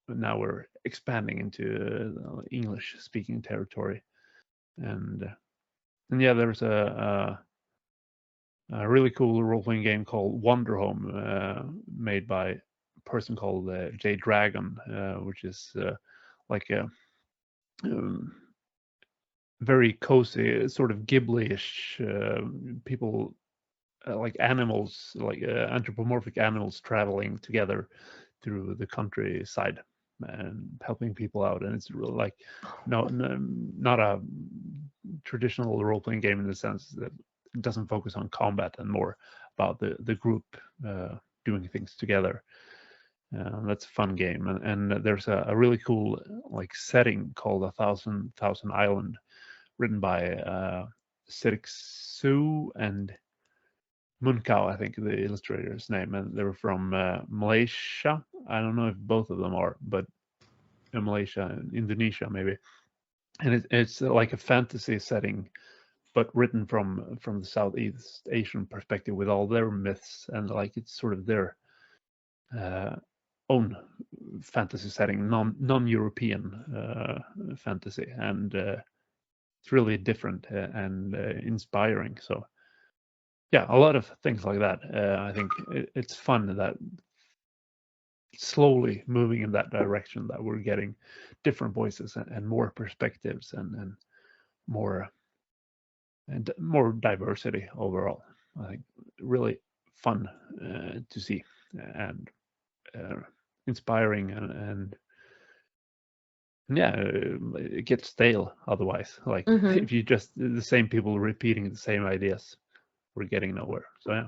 now we're expanding into English speaking territory. And yeah, there's a really cool role-playing game called Wonder Home, made by a person called J Dragon, which is like a very cozy, sort of Ghibli-ish, people like animals, like anthropomorphic animals traveling together through the countryside and helping people out. And it's really like not a traditional role-playing game in the sense that it doesn't focus on combat and more about the group doing things together. That's a fun game, and there's a really cool like setting called A Thousand Island, written by Sirik Su and Munkau, I think the illustrator's name, and they're from Malaysia. I don't know if both of them are, but Malaysia and Indonesia maybe. And it's like a fantasy setting, but written from the Southeast Asian perspective, with all their myths, and like it's sort of their own fantasy setting, non-European fantasy, and it's really different and inspiring. So yeah, a lot of things like that. I think it's fun that slowly moving in that direction, that we're getting different voices and more perspectives and more diversity overall. I think really fun to see, and inspiring, and yeah, it gets stale otherwise. Like if you just the same people repeating the same ideas, we're getting nowhere. So yeah.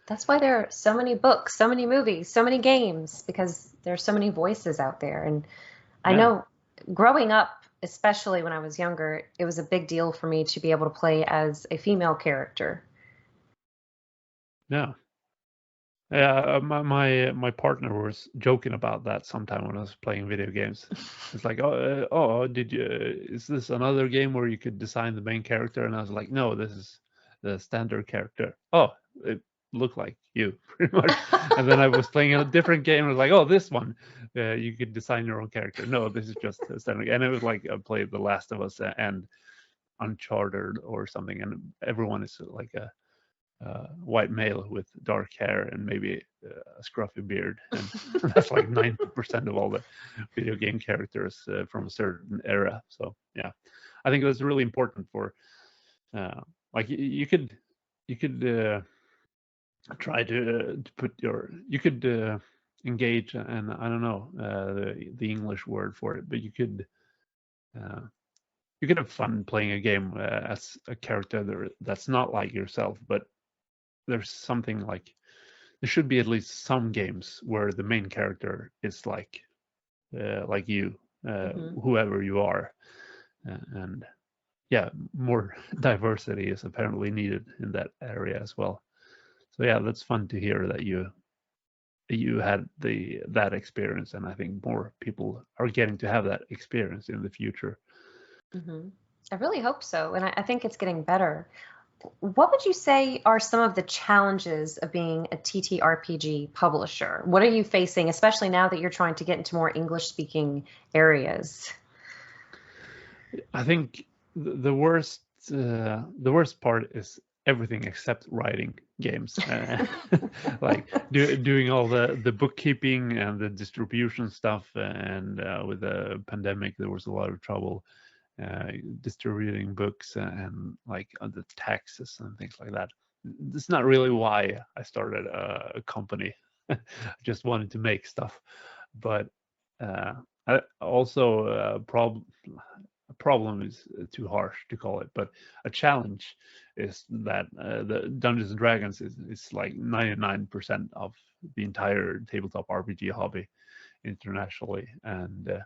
That's why there are so many books, so many movies, so many games, because there's so many voices out there. And I know growing up, especially when I was younger, it was a big deal for me to be able to play as a female character. Yeah. Yeah, my partner was joking about that sometime when I was playing video games. It's like, did you? Is this another game where you could design the main character? And I was like, no, this is the standard character. Oh, it looked like you pretty much. And then I was playing a different game. I was like, oh, this one, you could design your own character. No, this is just a standard. And it was like I played The Last of Us and Uncharted or something, and everyone is like a white male with dark hair and maybe a scruffy beard, and that's like 90% of all the video game characters from a certain era. So yeah, I think that's really important for like you could try to put you could engage, and I don't know the English word for it, but you could have fun playing a game as a character that's not like yourself, but there's something like there should be at least some games where the main character is like you, whoever you are, and yeah, more diversity is apparently needed in that area as well. So yeah, that's fun to hear that you had that experience, and I think more people are getting to have that experience in the future. I really hope so, and I think it's getting better. What would you say are some of the challenges of being a TTRPG publisher? What are you facing, especially now that you're trying to get into more English-speaking areas? I think the worst part is everything except writing games. Like doing all the bookkeeping and the distribution stuff, and with the pandemic there was a lot of trouble distributing books and like the taxes and things like that. That's not really why I started a company. I just wanted to make stuff, but Also, a problem is too harsh to call it, but a challenge is that the Dungeons and Dragons is like 99% of the entire tabletop RPG hobby internationally, and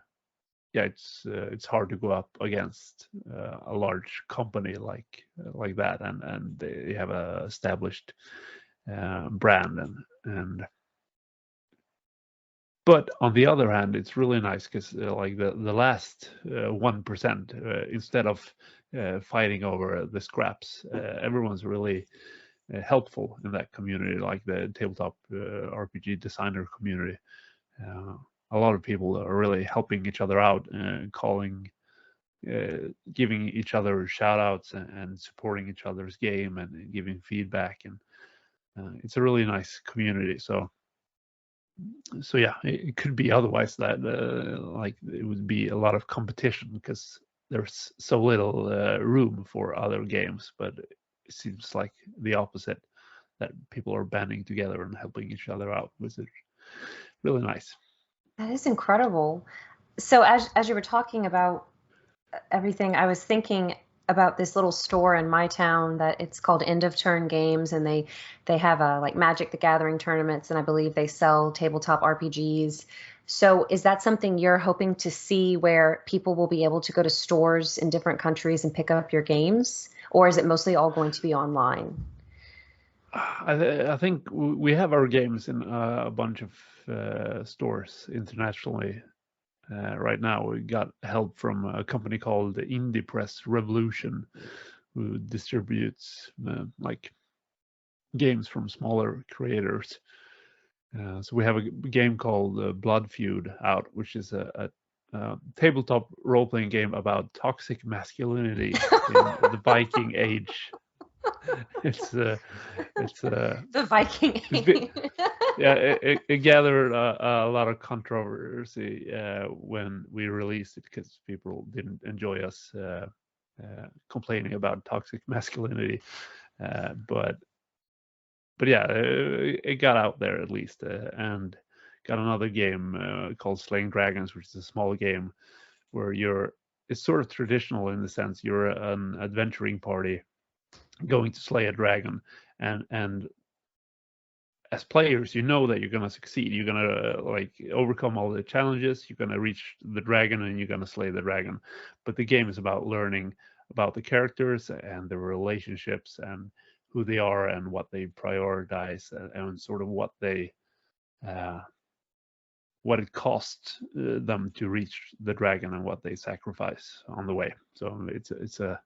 yeah, it's hard to go up against a large company like that, and they have a established brand, and but on the other hand, it's really nice because like the last 1%, instead of fighting over the scraps, everyone's really helpful in that community, like the tabletop RPG designer community. Uh, a lot of people are really helping each other out, giving each other shout outs and supporting each other's game and giving feedback. And it's a really nice community. So yeah, it could be otherwise that like it would be a lot of competition because there's so little room for other games, but it seems like the opposite, that people are banding together and helping each other out, which is really nice. That is incredible. So as you were talking about everything, I was thinking about this little store in my town that it's called End of Turn Games, and they have like Magic the Gathering tournaments, and I believe they sell tabletop RPGs. So is that something you're hoping to see where people will be able to go to stores in different countries and pick up your games, or is it mostly all going to be online? I think we have our games in a bunch of stores internationally. Right now, we got help from a company called Indie Press Revolution, who distributes like games from smaller creators. So we have a game called Blood Feud out, which is a tabletop role-playing game about toxic masculinity in the Viking Age. It's The Viking bit, Age. yeah, it gathered a lot of controversy when we released it because people didn't enjoy us complaining about toxic masculinity. But yeah, it got out there at least, and got another game called Slaying Dragons, which is a small game where it's sort of traditional in the sense you're an adventuring party going to slay a dragon, and as players, you know that you're going to succeed. You're going to like overcome all the challenges. You're going to reach the dragon and you're going to slay the dragon. But the game is about learning about the characters and their relationships and who they are and what they prioritize and sort of what it costs them to reach the dragon and what they sacrifice on the way. So it's a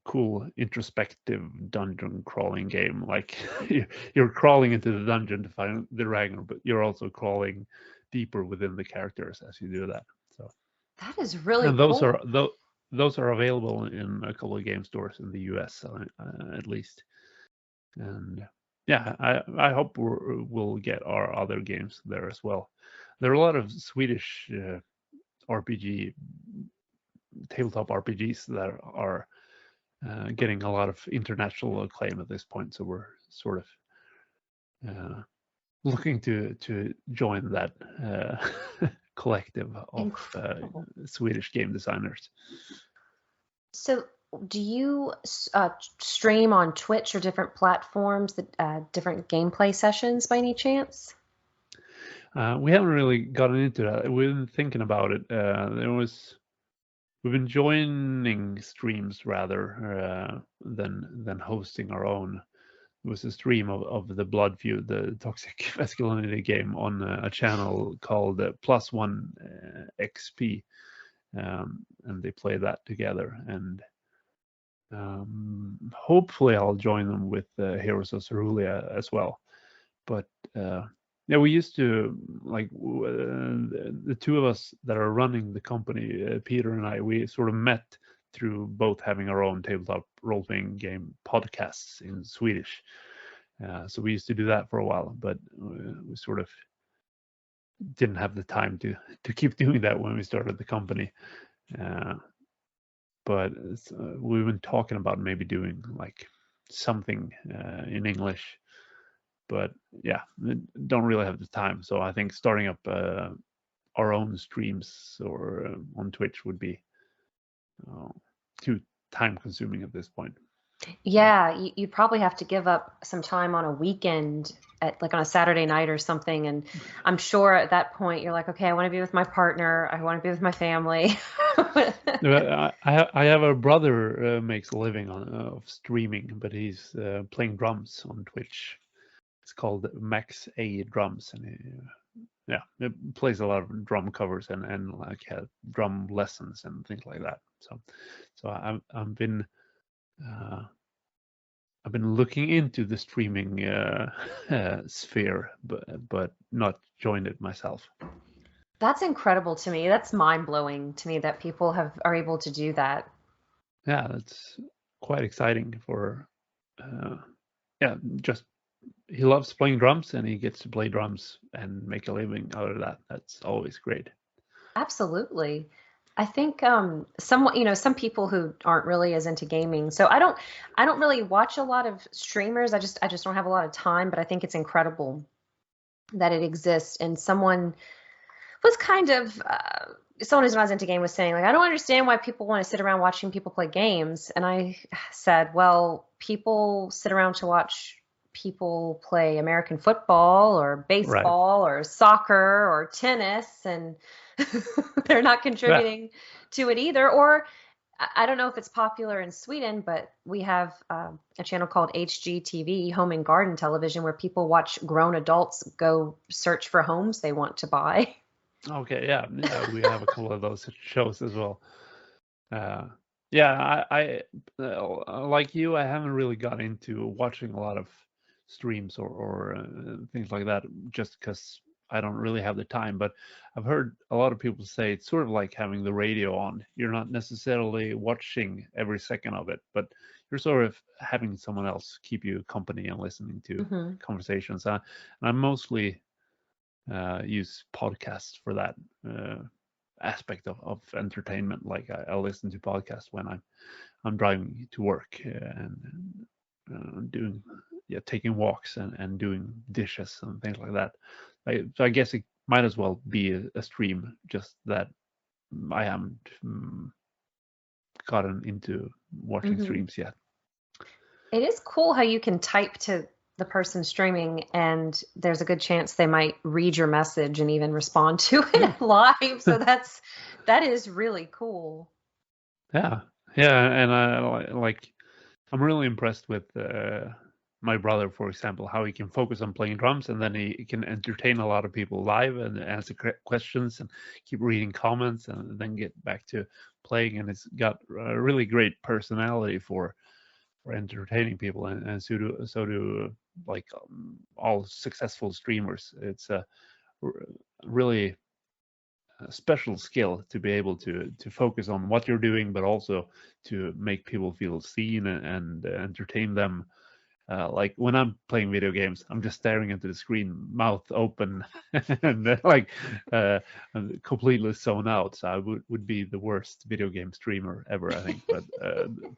cool introspective dungeon crawling game. Like you're crawling into the dungeon to find the dragon, but you're also crawling deeper within the characters as you do that. So That is really and cool. those are available in a couple of game stores in the US at least. And yeah, I hope we'll get our other games there as well. There are a lot of Swedish RPG tabletop RPGs that are getting a lot of international acclaim at this point. So we're sort of looking to join that collective of Incredible. Swedish game designers. So, do you stream on Twitch or different platforms, different gameplay sessions by any chance? We haven't really gotten into that. We've been thinking about it. We've been joining streams rather than hosting our own. It was a stream of the Blood Feud, the toxic masculinity game, on a channel called Plus One XP, and they play that together. And hopefully, I'll join them with Heroes of Cerulean as well. But yeah, we used to like the two of us that are running the company, Peter and I. We sort of met through both having our own tabletop role-playing game podcasts in Swedish. So we used to do that for a while, but we sort of didn't have the time to keep doing that when we started the company. But we've been talking about maybe doing like something in English, but yeah, don't really have the time. So I think starting up our own streams or on Twitch would be too time consuming at this point. Yeah, you probably have to give up some time on a weekend, like on a Saturday night or something. And I'm sure at that point you're like, okay, I want to be with my partner. I want to be with my family. I have a brother makes a living on of streaming, but he's playing drums on Twitch. It's called Max A Drums, and it plays a lot of drum covers and like drum lessons and things like that. So I've been looking into the streaming sphere, but not joined it myself. That's incredible to me. That's mind-blowing to me that people are able to do that. Yeah, that's quite exciting for just he loves playing drums and he gets to play drums and make a living out of that. That's always great. Absolutely. I think some people who aren't really as into gaming. So I don't really watch a lot of streamers. I just don't have a lot of time, but I think it's incredible that it exists. And someone was kind of someone who's not into game was saying, like, I don't understand why people want to sit around watching people play games. And I said, well, people sit around to watch people play American football or baseball or soccer or tennis, and they're not contributing to it either. Or I don't know if it's popular in Sweden, but we have a channel called HGTV, Home and Garden Television, where people watch grown adults go search for homes they want to buy. Okay, yeah, we have a couple of those shows as well. Yeah, I like you, I haven't really got into watching a lot of streams or things like that, just because I don't really have the time. But I've heard a lot of people say it's sort of like having the radio on. You're not necessarily watching every second of it, but you're sort of having someone else keep you company and listening to conversations. And I mostly use podcasts for that aspect of entertainment. Like I listen to podcasts when I'm driving to work and doing taking walks and doing dishes and things like that. So I guess it might as well be a stream, just that I haven't gotten into watching streams yet. It is cool how you can type to the person streaming and there's a good chance they might read your message and even respond to it live. So that is really cool. Yeah, and I'm really impressed with my brother, for example, how he can focus on playing drums and then he can entertain a lot of people live and answer questions and keep reading comments and then get back to playing. And it's got a really great personality for entertaining people, and so do like all successful streamers. It's a really special skill to be able to focus on what you're doing, but also to make people feel seen and entertain them. Like when I'm playing video games, I'm just staring into the screen, mouth open, and like I'm completely zoned out. So I would be the worst video game streamer ever, I think. But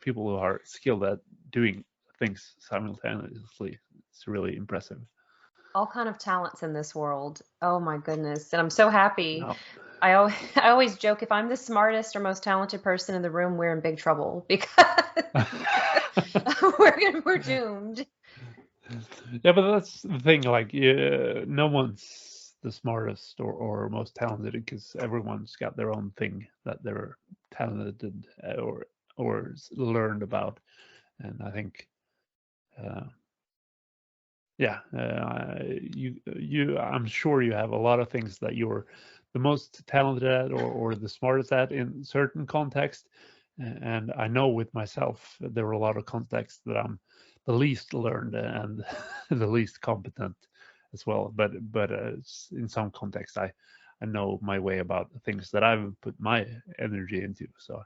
people who are skilled at doing things simultaneously, it's really impressive. All kind of talents in this world. Oh my goodness. And I'm so happy. No. I always joke, if I'm the smartest or most talented person in the room, we're in big trouble because we're doomed. Yeah, but that's the thing. Like, no one's the smartest or most talented because everyone's got their own thing that they're talented or learned about. And I think, I'm sure you have a lot of things that you're the most talented at or the smartest at in certain context. And I know with myself, there are a lot of contexts that I'm the least learned and the least competent as well. But in some context, I know my way about things that I've put my energy into. So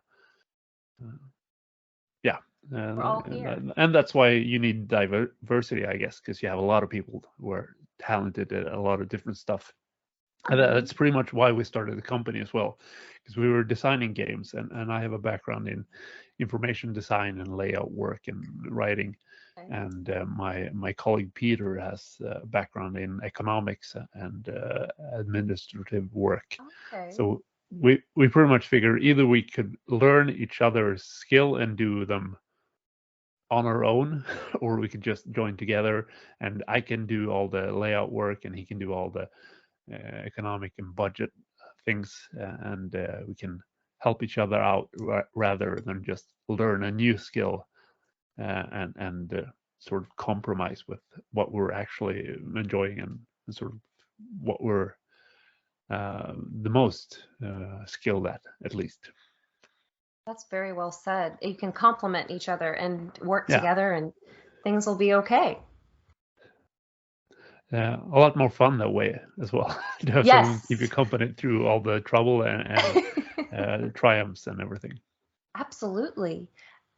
yeah. We're all here. And that's why you need diversity, I guess, because you have a lot of people who are talented at a lot of different stuff. And that's pretty much why we started the company as well, because we were designing games, and I have a background in information design and layout work and writing. Okay. And my colleague Peter has a background in economics and administrative work. Okay. So we pretty much figure either we could learn each other's skill and do them on our own, or we could just join together, and I can do all the layout work and he can do all the economic and budget things, and we can help each other out rather than just learn a new skill and sort of compromise with what we're actually enjoying and sort of what we're the most skilled at least. That's very well said. You can complement each other and work Yeah. together, and things will be okay. A lot more fun that way as well. To have someone keep you Yes. company through all the trouble and the triumphs and everything. Absolutely.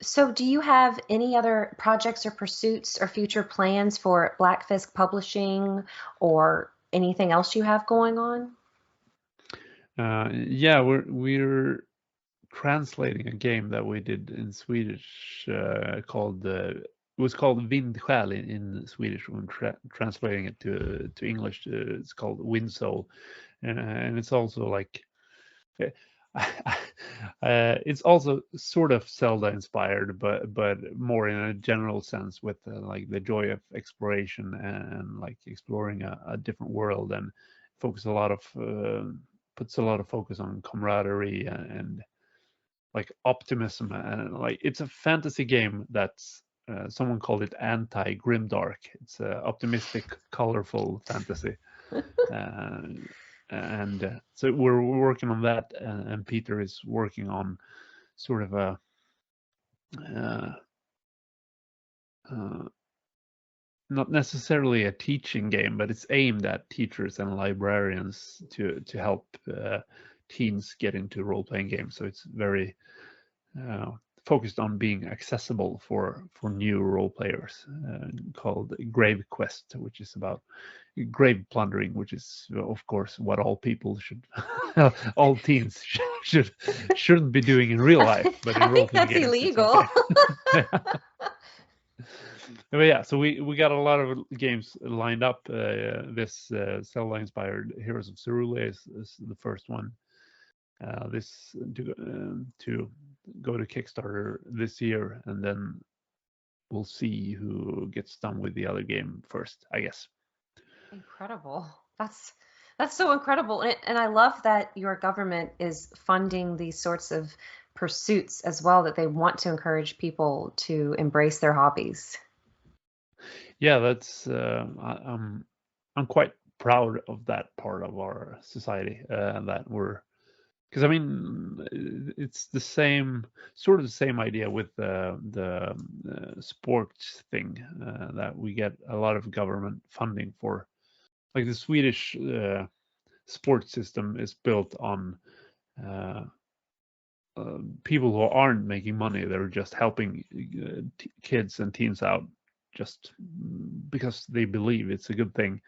So, do you have any other projects or pursuits or future plans for Blackfisk Publishing or anything else you have going on? Yeah, we're translating a game that we did in Swedish called it was called Vindsjäl in Swedish. When translating it to English, it's called Wind Soul, and it's also like it's also sort of Zelda inspired, but more in a general sense, with like the joy of exploration and like exploring a different world, and focus a lot of puts a lot of focus on camaraderie and like optimism, and like it's a fantasy game that's someone called it anti-grimdark. It's optimistic, colorful fantasy. And so we're working on that, and Peter is working on sort of a not necessarily a teaching game, but it's aimed at teachers and librarians to help teens get into role-playing games. So it's very focused on being accessible for new role players, called Grave Quest, which is about grave plundering, which is of course what all people should all teens shouldn't be doing in real life, but in I think role-playing that's games illegal. it's okay. But yeah, so we got a lot of games lined up. This Zelda inspired Heroes of Cerule is the first one. This to go to Kickstarter this year, and then we'll see who gets done with the other game first, I guess. Incredible. That's so incredible. And I love that your government is funding these sorts of pursuits as well, that they want to encourage people to embrace their hobbies. Yeah, that's I'm quite proud of that part of our society, that we're, because I mean it's the same sort of the same idea with the sports thing, that we get a lot of government funding for. Like the Swedish sports system is built on uh, people who aren't making money. They're just helping kids and teens out just because they believe it's a good thing,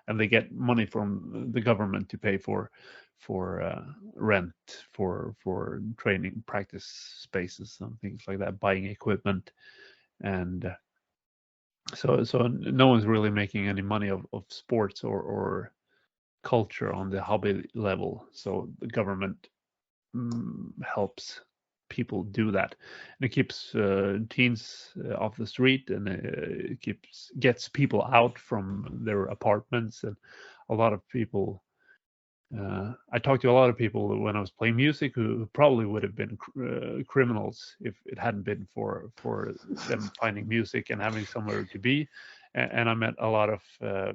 and they get money from the government to pay for rent, for training practice spaces and things like that, buying equipment, and so no one's really making any money of sports or culture on the hobby level. So the government helps people do that, and it keeps teens off the street, and it gets people out from their apartments. And a lot of people, I talked to a lot of people when I was playing music who probably would have been criminals if it hadn't been for them finding music and having somewhere to be. And I met a lot of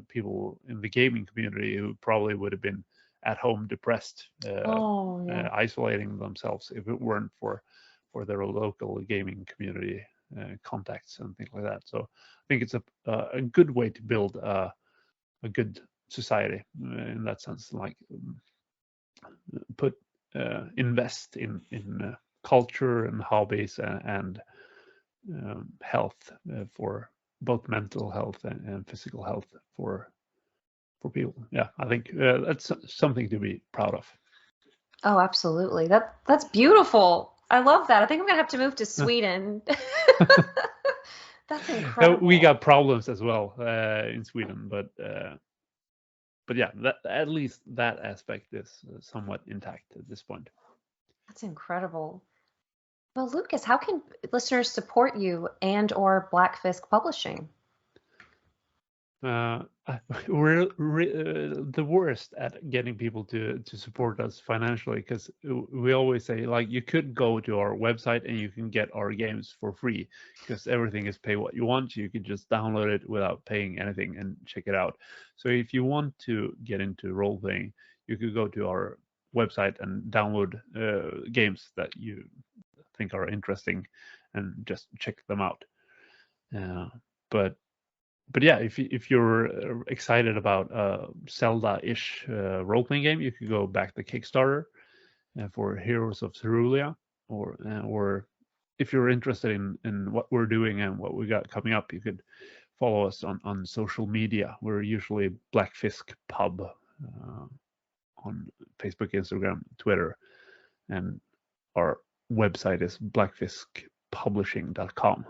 people in the gaming community who probably would have been at home depressed, Oh, yeah. isolating themselves if it weren't for their local gaming community contacts and things like that. So I think it's a good way to build a good society in that sense. Like invest in culture and hobbies and health, for both mental health and physical health for people. Yeah, I think that's something to be proud of. Oh, absolutely. That's beautiful. I love that. I think I'm gonna have to move to Sweden. That's We incredible. got problems as well in Sweden, but yeah, that at least that aspect is somewhat intact at this point. That's incredible. Well, Lucas, how can listeners support you and or Blackfisk Publishing? Uh, we're the worst at getting people to support us financially, because we always say, like, you could go to our website and you can get our games for free, because everything is pay what you want. You can just download it without paying anything and check it out. So if you want to get into role playing, you could go to our website and download games that you think are interesting and just check them out. But yeah, if you're excited about Zelda-ish role-playing game, you could go back to Kickstarter for Heroes of Cerulean, or if you're interested in what we're doing and what we got coming up, you could follow us on social media. We're usually Bläckfisk Pub on Facebook, Instagram, Twitter, and our website is blackfiskpublishing.com.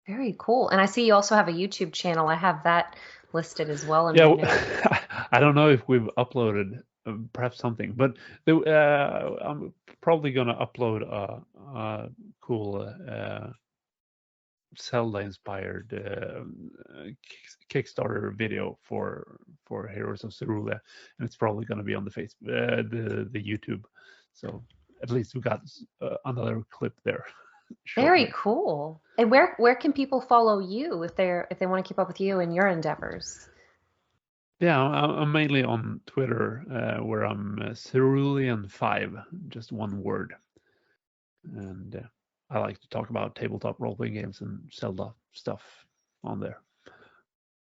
Very cool. And I see you also have a YouTube channel. I have that listed as well in Yeah, my notes. I don't know if we've uploaded perhaps something, but I'm probably gonna upload a cool Zelda-inspired Kickstarter video for Heroes of Cerulean, and it's probably gonna be on the the YouTube. So at least we got another clip there. Very Shortly. cool. And where can people follow you if they want to keep up with you and your endeavors? Yeah, I'm mainly on Twitter, where I'm Cerulean5, just one word. And I like to talk about tabletop role-playing games and Zelda stuff on there.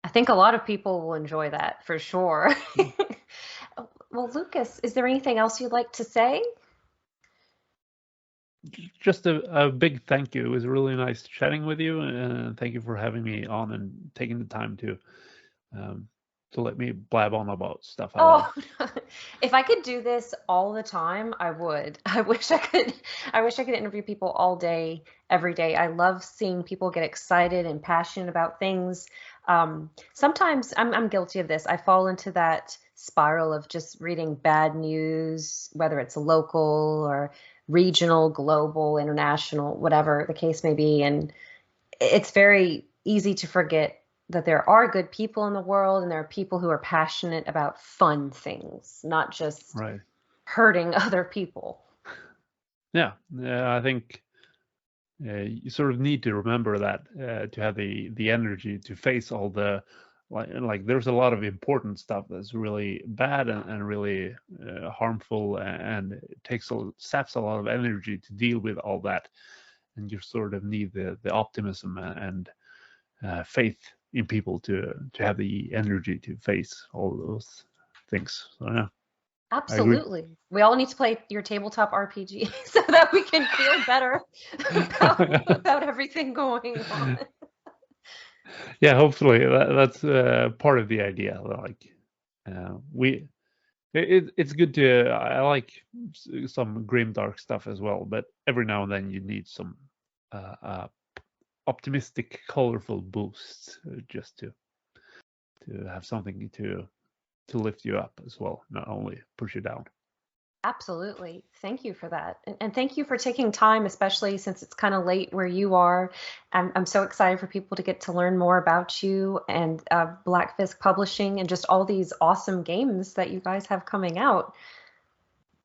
I think a lot of people will enjoy that for sure. Well, Lucas, is there anything else you'd like to say? Just a big thank you. It was really nice chatting with you, and thank you for having me on and taking the time to let me blab on about stuff I love. Oh, if I could do this all the time, I would. I wish I could interview people all day, every day. I love seeing people get excited and passionate about things. Sometimes I'm guilty of this. I fall into that spiral of just reading bad news, whether it's local or regional, global, international, whatever the case may be. And it's very easy to forget that there are good people in the world and there are people who are passionate about fun things, not just Right. hurting other people. Yeah, I think you sort of need to remember that to have the energy to face all the like there's a lot of important stuff that's really bad and really harmful, and it saps a lot of energy to deal with all that, and you sort of need the optimism and faith in people to have the energy to face all those things. So yeah, I agree. Absolutely. We all need to play your tabletop RPG so that we can feel better about everything going on. Yeah, hopefully that's part of the idea. Like we it's good to I like some grim dark stuff as well, but every now and then you need some optimistic, colorful boosts just to have something to lift you up as well, not only push you down. Absolutely. Thank you for that. And thank you for taking time, especially since it's kind of late where you are. I'm so excited for people to get to learn more about you and Blackfisk Publishing and just all these awesome games that you guys have coming out.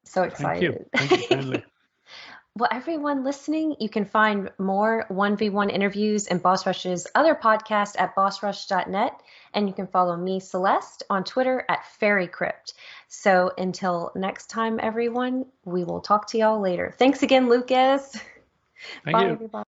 So Thank you. excited. Thank you kindly. Well, everyone listening, you can find more 1v1 interviews and Boss Rush's other podcast at bossrush.net. And you can follow me, Celeste, on Twitter at FairyCrypt. So until next time, everyone, we will talk to y'all later. Thanks again, Lucas. Thank Bye, you. everybody.